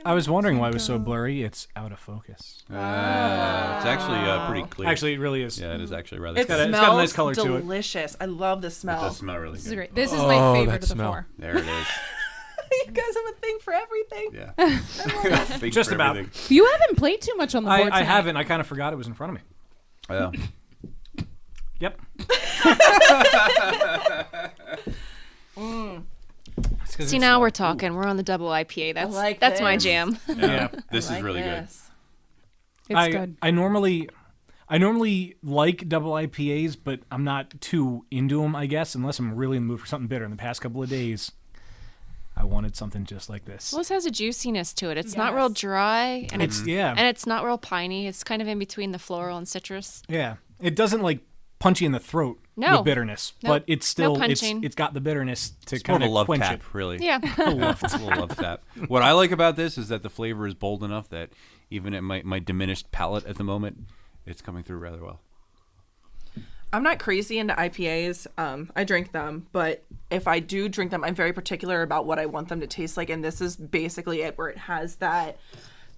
I was wondering why it was so blurry. It's out of focus. It's actually pretty clear. Actually, it really is. Yeah, it is actually rather. It clear. smells it's got a nice color to it. delicious. I love the smell. It does smell really This is good. great. This is my favorite of the four. There it is. You guys have a thing for everything. Yeah. Thanks Just for about. everything. You haven't played too much on the board I tonight. haven't. I kind of forgot it was in front of me. Yeah. Yep. See, now we're talking. We're on the double IPA. That's my this. jam. Yeah. This is really good. It's good. I normally like double IPAs, but I'm not too into them, I guess, unless I'm really in the mood for something bitter. In the past couple of days, I wanted something just like this. Well, this has a juiciness to it. It's not real dry, and It's and it's not real piney. It's kind of in between the floral and citrus. Yeah. It doesn't like punch you in the throat No. with bitterness, Nope. but it's still No punching. it's got the bitterness to It's more kind of a love quench tap, it. really. Yeah. a little love tap. What I like about this is that the flavor is bold enough that even at my diminished palate at the moment, it's coming through rather well. I'm not crazy into IPAs. I drink them, but if I do drink them, I'm very particular about what I want them to taste like, and this is basically it, where it has that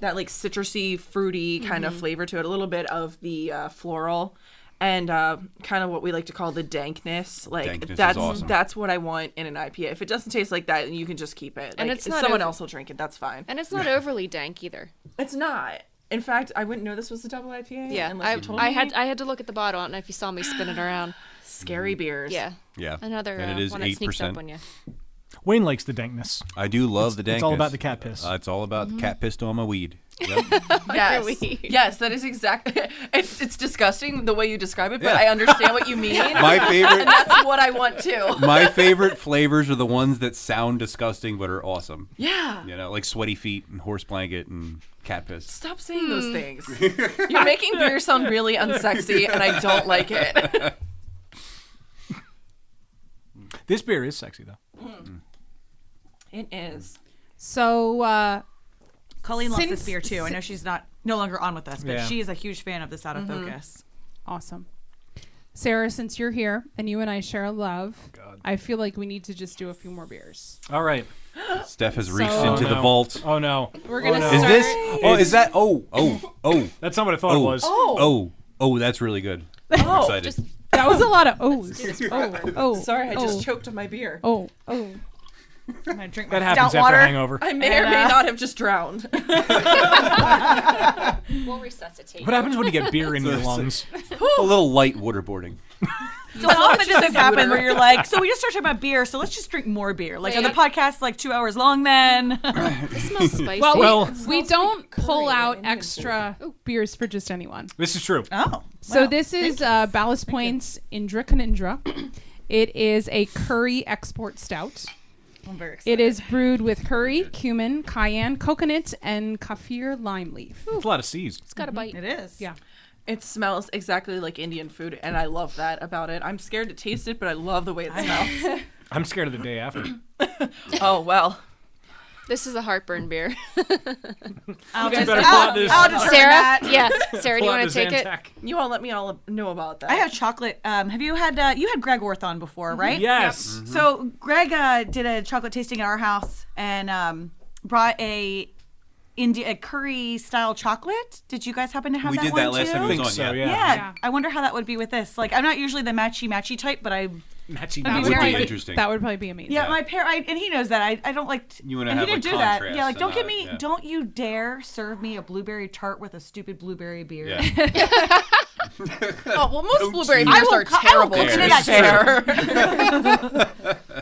like citrusy, fruity kind of flavor to it, a little bit of the floral, and kind of what we like to call the dankness. Like Dankness is that's awesome. that's what I want in an IPA. If it doesn't taste like that, you can just keep it. And Like, it's if not someone over- else will drink it. That's fine. And it's not overly dank either. It's not. In fact, I wouldn't know this was a double IPA. Yeah, unless you told I me. had to look at the bottle. I don't know if you saw me spin it around. Scary beers. Yeah. Yeah. Another And it is one that sneaks 8%. up on you. Wayne likes the dankness. I do love the dankness. It's all about the cat piss. It's all about the cat piss on my weed. Yep. Yes. Yes, that is exactly. It's disgusting the way you describe it, but I understand what you mean. My favorite. And that's what I want too. My favorite flavors are the ones that sound disgusting but are awesome. Yeah. You know, like sweaty feet and horse blanket and cat piss. Stop saying those things. You're making beer sound really unsexy, and I don't like it. This beer is sexy though. It is. So, Colleen loves this Since- beer too. I know she's no longer on with us, but Yeah. she is a huge fan of this Out of Focus. awesome. Sarah, since you're here and you and I share a love, I feel like we need to just do a few more beers. All right. Steph has reached So- into Oh, the no. vault. Oh no. We're gonna no. Is start. this? Oh, is that? Oh. That's not what I thought it was. Oh, that's really good. I'm Oh, excited. That was a lot of O's. Oh, Sorry, I oh, just choked on my beer. Oh. I'm gonna drink That my happens stout after water. a hangover. I may or may not have just drowned. We'll resuscitate. What happens when you get beer in your lungs? A little light waterboarding. So often does this happen where you're like, so we just started talking about beer, so let's just drink more beer. Like, are the podcasts like 2 hours long then? This smells spicy. Well, we don't pull out extra beers for just anyone. this is true. Oh. So this is Ballast Point's Indra Canindra. It is a curry export stout. I'm very excited. It is brewed with curry, cumin, cayenne, coconut, and kaffir lime leaf. It's a lot of C's. It's got a bite. It is. Yeah. It smells exactly like Indian food, and I love that about it. I'm scared to taste it, but I love the way it smells. I'm scared of the day after. Oh, well. This is a heartburn beer. I'll You better pull out this. I'll determine Sarah? that. Yeah. Sarah, do Pull you out want to the take it? Zantac. You all let me all know about that. I have chocolate. Have you had Greg Orth on before, right? Yes. So Greg did a chocolate tasting at our house and brought a curry style chocolate. Did you guys happen to have We that did one that last too? time I he think was on. so, Yeah. yeah. Yeah. I wonder how that would be with this. Like, I'm not usually the matchy type, but I Matchy That That would would be be interesting. That would probably be amazing. yeah, my and he knows that I don't like. You wanna and he have, didn't like, do that. contrast Yeah, like and don't give not- me, yeah. don't you dare serve me a blueberry tart with a stupid blueberry beer. Yeah. Oh, well, most Don't blueberry you beers are I will terrible. cook to into be that fair.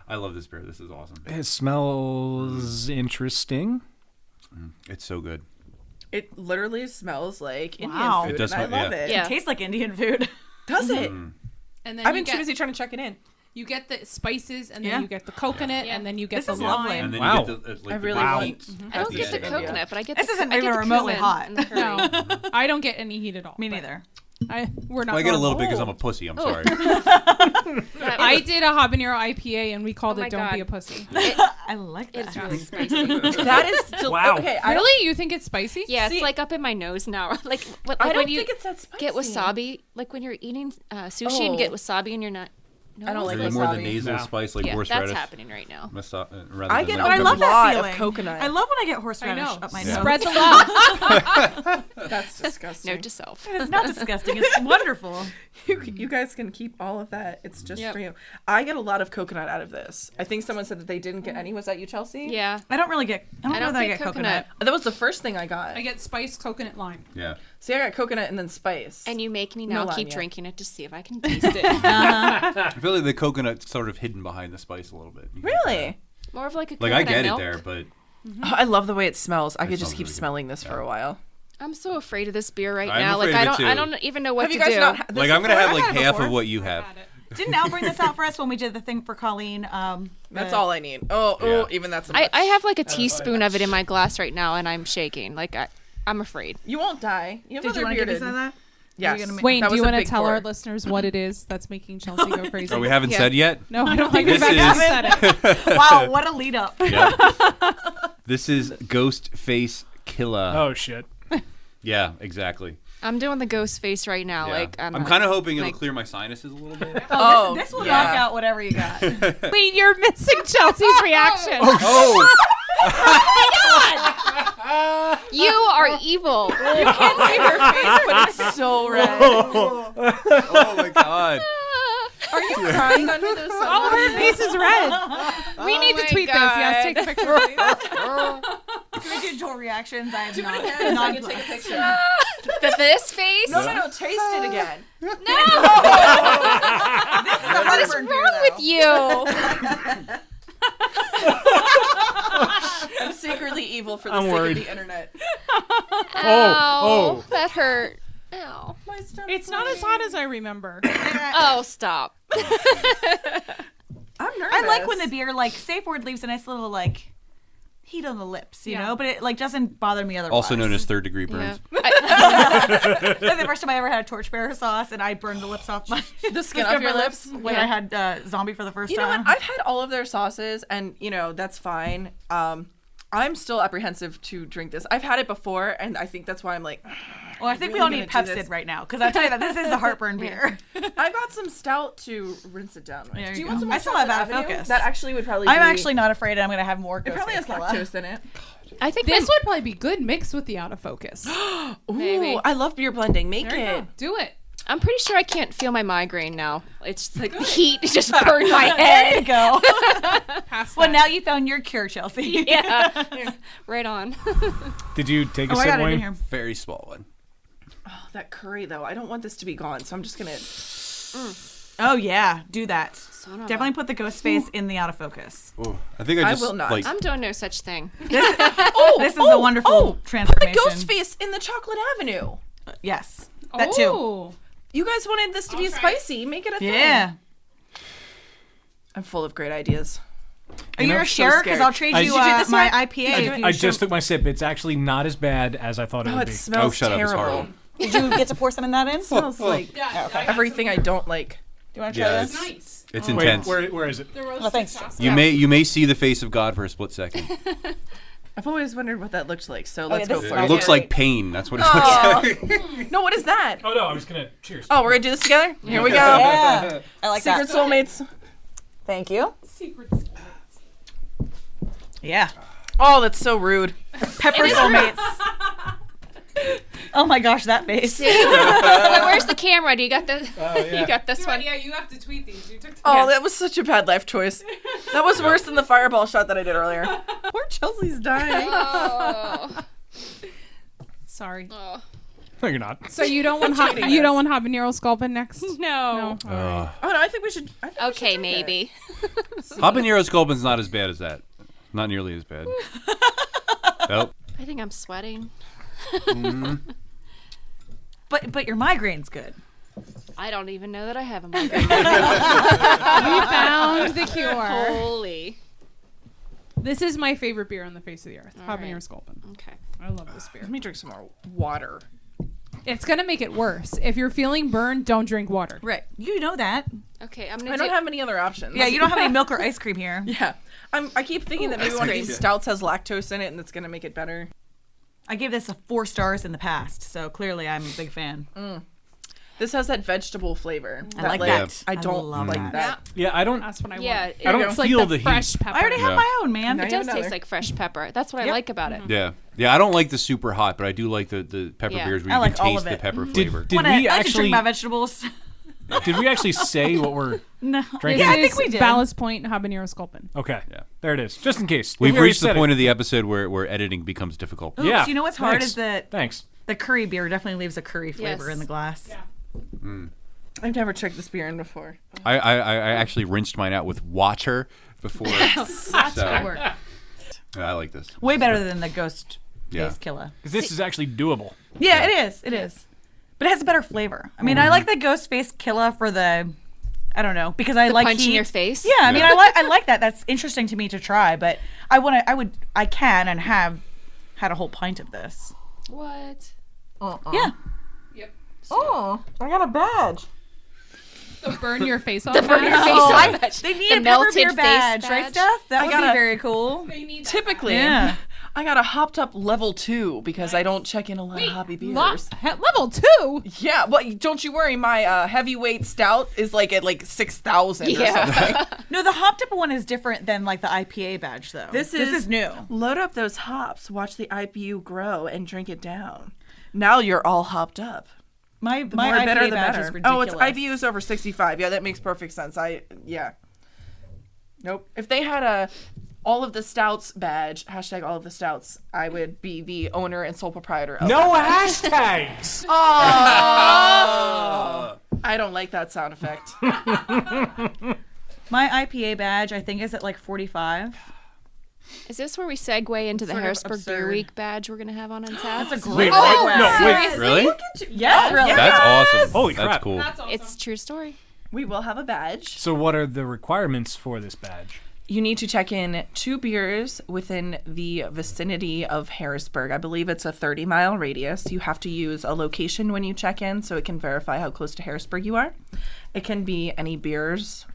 I love this beer. This is awesome. It smells interesting. It's so good. It literally smells like Indian Wow. food, It does and I smell- love yeah. it. Yeah. It tastes like Indian food. Does it? And then I've you been too get, busy trying to check it in. you get the spices, and then Yeah. you get the coconut, Yeah. and then you get This the is lime. lovely. And then Wow. you get the, like, I the really black want- heat. I don't at get the end. coconut, but I get This the isn't I get even the remotely cumin hot. and the curry. No, I don't get any heat at all. Me neither. We're not. Well, I get a little bit because normal. I'm a pussy. I'm sorry. I did a habanero IPA and we called Oh it my "Don't God. Be a Pussy." I like that. It's really spicy. That is Wow. Okay, Really, you think it's spicy? Yeah, See- it's like up in my nose now. Like I when don't you think it's that spicy. get wasabi, like when you're eating sushi and get wasabi in your nut. I don't like Really more the wasabi. nasal No. spice, like Yeah, that's horseradish. happening right now. Rather I than get like a I love lot that of feeling. coconut. I love when I get I horseradish know. up my Yeah. nose. Spread the love. That's disgusting. Note to self. It's not disgusting. It's wonderful. You guys can keep all of that. It's just Yep. for you. I get a lot of coconut out of this. I think someone said that they didn't get any. Was that you, Chelsea? Yeah. I don't really get. I don't know don't that I get get coconut. That was the first thing I got. I get spiced coconut lime. Yeah. See, I got coconut and then spice. And you make me No now keep lime yet. drinking it to see if I can taste it. I feel like the coconut's sort of hidden behind the spice a little bit. You can Really? More of like a Like I coconut get milk. it there, but Oh, I love the way it smells. I could just smells keep really good. smelling this for a while. I'm so afraid of this beer right I'm now. Like afraid I of it don't I too. don't even know what Have to you guys do. not had this like I'm gonna before? have like I've had it half before. of what you have. Didn't Al bring this out for us when we did the thing for Colleen? That's all I need. Oh, Yeah. even that's a much. I have like a teaspoon of it in my glass right now and I'm shaking. Like I'm afraid. You won't die. You have Did you other want to give me bearded. some of that? Yes. gonna make- Wayne, That do was you a want to big tell pour. our listeners what it is that's making Chelsea go crazy? Oh, we haven't Yeah. said yet. No, I don't think This we've actually is- said it. Wow, what a lead up. Yep. This is Ghost Face Killer. Oh shit. Yeah, exactly. I'm doing the ghost face right now. Yeah. Like I'm kind of hoping it'll like- clear my sinuses a little bit. Oh, This will yeah. knock out whatever you got. Wait, you're missing Chelsea's reaction. Oh, You are evil. You can't see her face, but it's so red. oh my God. Are you crying under those All of her face is red. We need to my tweet this. Yes, take a picture. Please. Can we do dual reactions? I am Do it not. again so I not can take a blessed. picture. This face? No, taste it again. This is a What is heartburn beer, wrong with though. you? I'm secretly evil for the I'm sake worried. of the internet. Oh, that hurt. Ow. My stomach. It's not as hot as I remember. Oh, stop. I'm nervous. I like when the beer, like, safe word leaves a nice little, like, heat on the lips, you Yeah. know? But it, like, doesn't bother me otherwise. Also known as third-degree Yeah. burns. Like the first time I ever had a torchbearer sauce and I burned the lips off my The skin off your lips? when I had zombie for the first You know time. what? I've had all of their sauces, and that's fine. I'm still apprehensive to drink this. I've had it before, and I think that's why I'm like. Well, I think we really all need gonna do Pepsid this? right now because I tell you that this is a heartburn beer. I got some stout to rinse it down with. There Do you you want go. some more I still have Chocolate Out of Avenue? Focus. That actually would probably. I'm be, actually not afraid I'm going to have more. It probably has lactose in it. I think This would probably be good mixed with the Out of Focus. Maybe. Ooh, I love beer blending. Make There you it. go. Do it. I'm pretty sure I can't feel my migraine now. It's like the heat just burned my There you head. go. Pass Well, that. now you found your cure, Chelsea. Yeah. Right on. Did you take a Oh, I sip, got it in Wayne? here. Very small one. Oh, that curry though. I don't want this to be gone, so I'm just gonna. Oh yeah, do that. Son of Definitely put the ghost face in the Out of Focus. Oh, I think I I just will not. like. I'm doing no such thing. This is a wonderful Put the transformation. ghost face in the Chocolate Avenue. Yes, that too. Oh. You guys wanted this to be spicy. Make it a thing. Yeah. I'm full of great ideas. Are you I'm a so sharer? Because scared. I'll trade I- you Did you do this my yet? IPA. if you I show- just took my sip. It's actually not as bad as I thought it Oh, would it be. smells shut up, it's terrible. horrible. Did you get to pour some in that in? It smells like everything I don't like. Do you want to try Yeah, this? Nice. it's Wait, intense. where is it? The roasted Oh, thanks. sausage. You may see the face of God for a split second. I've always wondered what that looked like, so yeah, let's go this for It it. looks like pain. That's what it Aw. looks like. No, what is that? Oh no, I was gonna cheers. Oh, we're gonna do this together? Here we go. Yeah, I like Secret that. soulmates. Thank you. Secrets. Yeah. Oh, that's so rude. Pepper soulmates. Oh my gosh, that face. Wait, where's the camera? Do you got the? yeah. You got this one. Yeah, you have to tweet these. You took the Oh, that was such a bad life choice. That was worse than the fireball shot that I did earlier. Poor Chelsea's dying. Oh. Sorry. Oh. No, you're not. So you don't want you don't want habanero sculpin next? No. No. Oh no, I think we should. I think we should Okay, drink maybe. Habanero sculpin's not as bad as that. Not nearly as bad. Nope. I think I'm sweating. But your migraine's good. I don't even know that I have a migraine. We found the cure. Holy. This is my favorite beer on the face of the earth. All Habanero right. sculpin. Okay. I love this beer. Let me drink some more water. It's gonna make it worse. If you're feeling burned, don't drink water. Right. You know that. Okay, I'm gonna I don't have any other options. Yeah, you don't have any milk or ice cream here. Yeah. I keep thinking that maybe one of these stouts has lactose in it and it's going to make it better. I gave this a 4 stars in the past, so clearly I'm a big fan. This has that vegetable flavor. I like that. I don't love like that. Yeah, I don't. That's what I want. Yeah, I don't It's like feel the the fresh heat. pepper. I already have my own, man. Now it you have does taste another. like fresh pepper. That's what I like about it. Yeah, I don't like the super hot, but I do like the pepper Yeah. beers where I you like can all taste of the it. pepper Did- flavor. Did When we I like to actually? drink my vegetables. Did we actually say what we're No. drinking? Yeah, I think we did. Ballast Point habanero sculpin. Okay, there it is. Just in case. We've We already reached the said point it. of the episode where editing becomes difficult. Oops, Yeah. you know what's hard Thanks. is that Thanks. the curry beer definitely leaves a curry flavor Yes. in the glass. I've never checked this beer in before. I actually rinsed mine out with water before. so, I like this. Way better than the ghost Yeah. based killer. 'Cause this is actually doable. Yeah, it is. It is. But it has a better flavor. I mean, I like the ghost face killer for the, I don't know, because I The like punch in heat. your face? Yeah, I mean, I like that. That's interesting to me to try, but I can and have had a whole pint of this. What? Yeah. Oh, I got a badge. The burn your face off. The burn your badge? face Oh, off badge. They need The a pepper melted beer face badge, right, badge. Steph? That would got be a- very cool. Typically, Yeah. I got a hopped up level 2 because I don't check in a lot of hoppy beers. Level 2. Yeah, well, don't you worry. My heavyweight stout is like at like 6,000 or something. No, the hopped up one is different than like the IPA badge, though. This is is new. Load up those hops, watch the IBU grow, and drink it down. Now you're all hopped up. My The more IPA better, the badge better. is ridiculous. Oh, it's IBU is over 65. Yeah, that makes perfect sense. Nope. If they had all of the stouts badge, hashtag all of the stouts, I would be the owner and sole proprietor of No that hashtags. badge. I don't like that sound effect. My IPA badge, I think, is at like 45. Is this where we segue into the Sort of Harrisburg Beer absurd. Week badge we're gonna have on Untapped? That's a Wait, great what? segue. No, wait. Really? Yes, really. That's awesome. Holy That's crap. cool. It's a true story. We will have a badge. So, what are the requirements for this badge? You need to check in 2 beers within the vicinity of Harrisburg. I believe it's a 30-mile radius. You have to use a location when you check in so it can verify how close to Harrisburg you are. It can be any beers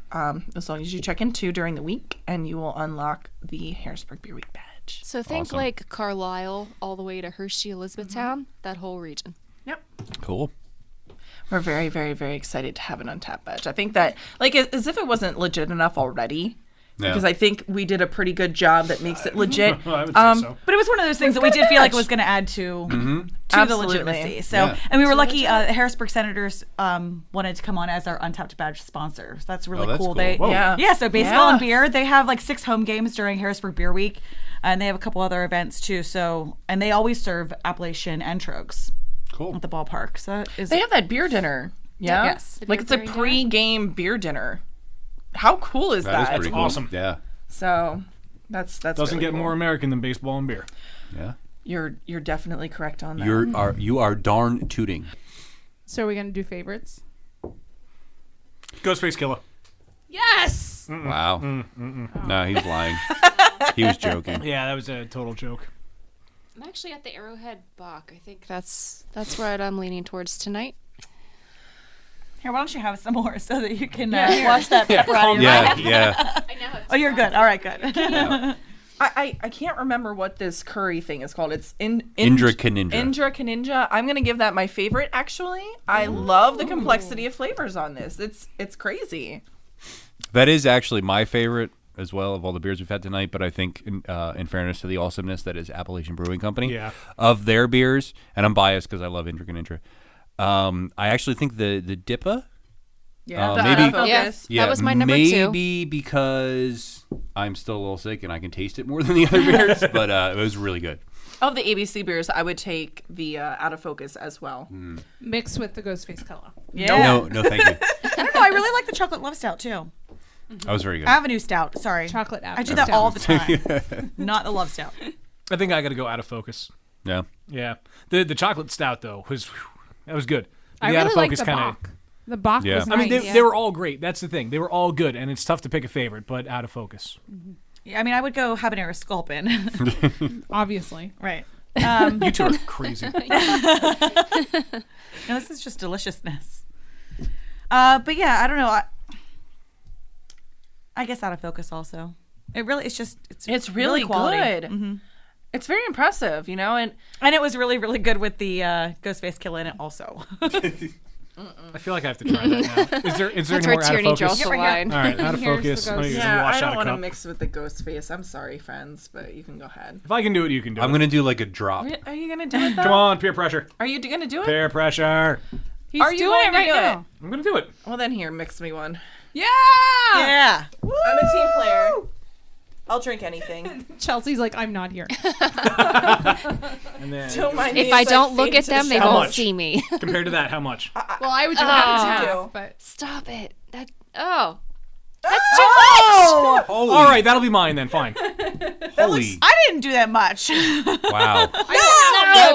as long as you check in 2 during the week, and you will unlock the Harrisburg Beer Week badge. So think Awesome. like Carlisle all the way to Hershey, Elizabethtown, that whole region. Yep. Cool. We're very, very, very excited to have an Untapped badge. I think that, like, as if it wasn't legit enough already, Yeah. because I think we did a pretty good job that makes it legit. I would say so. But it was one of those things that we did feel like it was going to add to the Absolutely. legitimacy. So, Yeah. and we were lucky. The Harrisburg Senators wanted to come on as our Untapped badge sponsor. So that's really that's cool. cool. They, Whoa. Yeah. So baseball Yeah. and beer. They have like 6 home games during Harrisburg Beer Week, and they have a couple other events too. So, and they always serve Appalachian and Trogs Cool. at the ballpark. So that is They have that beer dinner. Yeah. Yes. Like it's a beer dinner? pre-game beer dinner. How cool is That is that? pretty cool. awesome. Yeah. So that's Doesn't really get cool. more American than baseball and beer. Yeah. You're definitely correct on that. You are darn tooting. So are we gonna do favorites? Ghostface Killer. Yes. Wow. No, he's lying. He was joking. Yeah, that was a total joke. I'm actually at the Arrowhead Bach. I think that's what I'm leaning towards tonight. Here, why don't you have some more so that you can wash that pepper out of your Yeah, mouth? yeah. I know. Oh, you're good. All right, good. I can't remember what this curry thing is called. It's Indra Kaninja. Indra Kaninja. I'm gonna give that my favorite. Actually, I love the complexity of flavors on this. It's crazy. That is actually my favorite as well of all the beers we've had tonight. But I think, in fairness to the awesomeness that is Appalachian Brewing Company, Yeah. of their beers, and I'm biased because I love Indra Kaninja. I actually think the Dippa. Yeah, maybe. Focus. That was my number 2. Maybe because I'm still a little sick and I can taste it more than the other beers, but it was really good. Of the ABC beers, I would take the Out of Focus as well. Mixed with the Ghostface Killer. Yeah. No, thank you. I don't know. I really like the chocolate love stout too. That was very good. Avenue stout. Sorry. Chocolate I Avenue do that Stout. all the time. Not the love stout. I think I got to go Out of Focus. Yeah. Yeah. The chocolate stout though was that was good. I The Out really of like Focus the kinda- Bach. The Bach Yeah. was I mean, nice. they were all great. That's the thing. They were all good, and it's tough to pick a favorite, but Out of Focus. Yeah, I mean, I would go habanero sculpin. Obviously. Right. You two are crazy. No, this is just deliciousness. But yeah, I don't know. I guess out of focus also. It's really quality. good. Mm-hmm. It's very impressive, you know, and it was really, really good with the Ghostface Killer in it also. I feel like I have to try that now. Is there That's any where more out of Tierney focus? draws the line. All right, out of Here's the focus. Let me ghost. wash I out don't a want to cup. mix with the ghost face. I'm sorry, friends, but you can go ahead. If I can do it, you can do I'm it. gonna do like a drop. Are you gonna do it? Though? Come on, peer pressure. Are you gonna do it? Peer pressure. He's Are you doing going it to right do now. it? I'm gonna do it. Well, then here, mix me one. Yeah. Yeah. I'm a team player. I'll drink anything. Chelsea's like, I'm not here. And then Don't mind If me I as don't look fade at to them, they shadows. How won't much? see me. compared to that, how much? Well, I would do Oh. half and Oh. half, but Stop it. That's Oh! Holy. All right, that'll be mine then. Fine. Holy. I didn't do that much. Wow.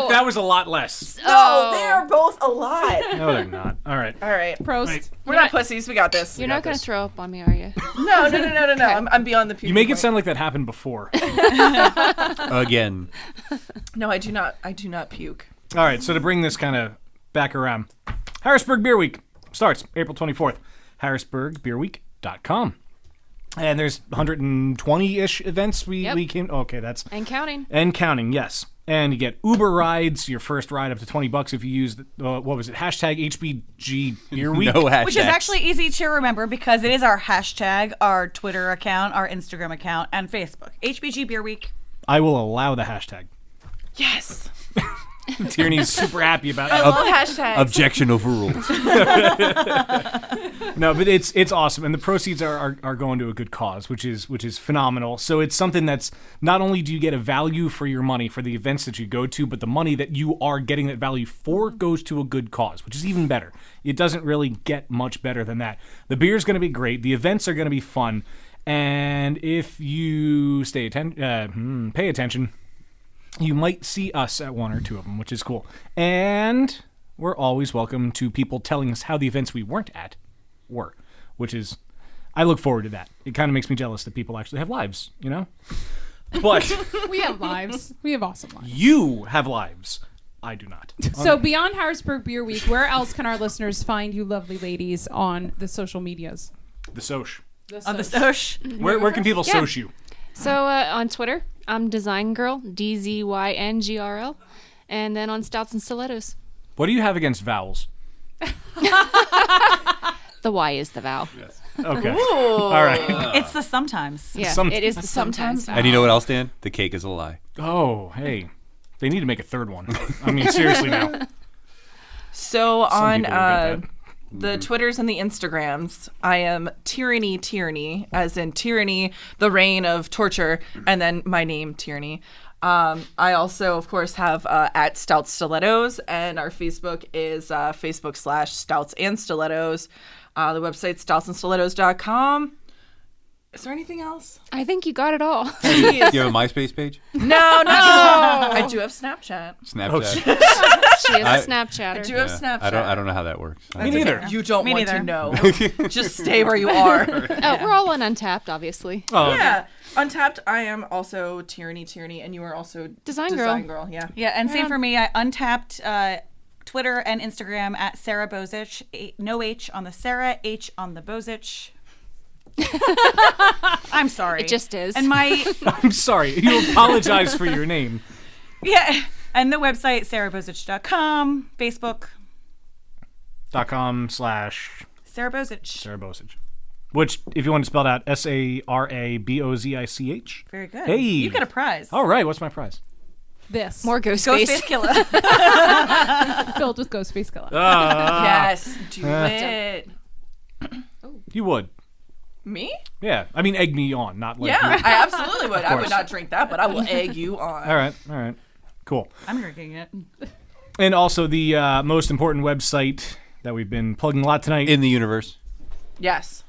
That was a lot less. No, they are both a lot. No, they're not. All right. All right. Prost. Right. We're not pussies. We got this. You're not going to throw up on me, are you? No. I'm beyond the puke. You make it sound like that happened before. Again. No, I do not. I do not puke. All right, so to bring this kind of back around, Harrisburg Beer Week starts April 24th. HarrisburgBeerWeek.com. And there's 120-ish events we came. Okay, that's And counting. and counting. Yes, and you get Uber rides. Your first ride up to $20 if you use what was it? Hashtag HBG Beer Week. No hashtags. Which is actually easy to remember because it is our hashtag, our Twitter account, our Instagram account, and Facebook. HBG Beer Week. I will allow the hashtag. Yes. Tierney's super happy about it. I love hashtags. Objection overruled. No, but it's awesome, and the proceeds are going to a good cause, which is phenomenal. So it's something that's not only do you get a value for your money for the events that you go to, but the money that you are getting that value for goes to a good cause, which is even better. It doesn't really get much better than that. The beer's going to be great. The events are going to be fun, and if you pay attention, you might see us at one or two of them, which is cool. And we're always welcome to people telling us how the events we weren't at were, which is, I look forward to that. It kind of makes me jealous that people actually have lives, you know? But we have lives. We have awesome lives. you have lives. I do not. So beyond Harrisburg Beer Week, where else can our listeners find you lovely ladies on the social medias? The Soch. On the Soch. Where can people Yeah. Soch you? So on Twitter, I'm Design Girl, DZYNGRL. And then on Stouts and Stilettos. What do you have against vowels? The Y is the vowel. Okay. All right. It's the sometimes. Yeah, Some- it is the sometimes vowel. And you know what else, Dan? The cake is a lie. Oh, hey. They need to make a third one. I mean, seriously now. So on people will get that. the Twitters and the Instagrams, I am Tyranny, as in tyranny, the reign of torture, and then my name, Tyranny. I also, of course, have at Stouts Stilettos, and our Facebook is Facebook/Stouts and Stilettos. The website stoutsandstilettos.com. Is there anything else? I think you got it all. Do you have a MySpace page? No. I do have Snapchat. Snapchat. She is I- a Snapchatter. I do have Snapchat. I don't know how that works. Me neither. You don't Me want neither. to know. Just stay where you are. Oh, we're all on Untapped, obviously. Oh, Yeah. Untapped, I am also Tyranny, and you are also Design Girl. Yeah. Yeah, and same for me. I untapped Twitter and Instagram at Sarah Bozich. No H on the Sarah, H on the Bozich. I'm sorry. It just is. And my I'm sorry. You apologize for your name. yeah, and the website sarahbozich.com, Facebook .com/ Sarah Bozich. Sarah Bozich. Which, if you want to spell it out, SARABOZICH. Very good. Hey. You get a prize. All right, what's my prize? This. More ghost Ghostface face. Killer. filled with Ghostface Killer. Yes. Do it. You would. Me? Yeah. I mean, egg me on, not like Yeah, you. I absolutely would. I would course. not drink that, but I will egg you on. All right. Cool. I'm drinking it. And also the most important website that we've been plugging a lot tonight. In the universe. Yes.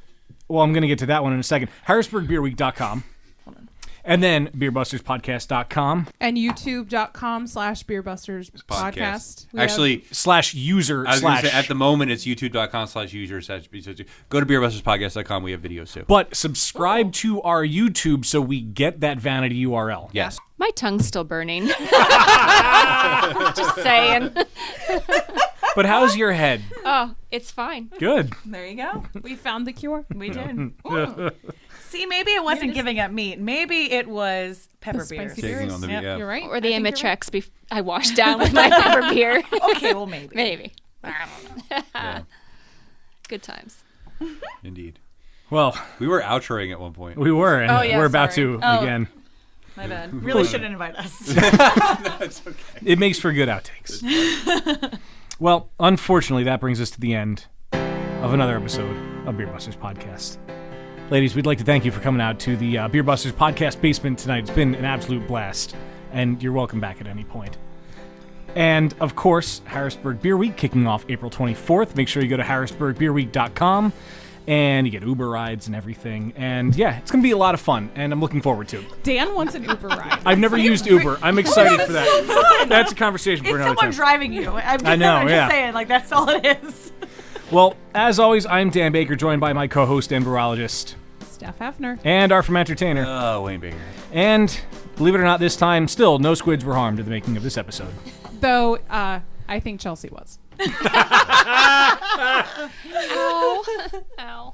Well, I'm going to get to that one in a second. HarrisburgBeerWeek.com. And then beerbusterspodcast.com. And youtube.com/beerbusterspodcast. Actually, /user I was going to say, at the moment, it's youtube.com/user. Go to beerbusterspodcast.com. We have videos too. But subscribe to our YouTube so we get that vanity URL. Yes. My tongue's still burning. Just saying. But how's your head? Oh, it's fine. Good. There you go. We found the cure. We did. See, maybe it wasn't giving up meat. Maybe it was pepper beers. Taking on the yeah. You're right. Or the Amitrex I washed down with my pepper beer. Okay, well, maybe. Maybe. I don't know. Yeah. Good times. Indeed. Well, we were outroing at one point. We were, and we're about to again. My bad. Really shouldn't invite us. No, it's okay. It makes for good outtakes. Well, unfortunately, that brings us to the end of another episode of Beer Busters Podcast. Ladies, we'd like to thank you for coming out to the Beer Busters Podcast basement tonight. It's been an absolute blast, and you're welcome back at any point. And, of course, Harrisburg Beer Week kicking off April 24th. Make sure you go to harrisburgbeerweek.com, and you get Uber rides and everything. And, yeah, it's going to be a lot of fun, and I'm looking forward to it. Dan wants an Uber ride. I've never used Uber. I'm excited for that. That's a conversation for It's another someone time. driving you. I know, I'm yeah. just saying, like, that's all it is. Well, as always, I'm Dan Baker, joined by my co-host and virologist, Steph Hefner. and our from entertainer. Wayne Baker. And, believe it or not, this time, still, no squids were harmed in the making of this episode. Though, I think Chelsea was. Ow. Ow.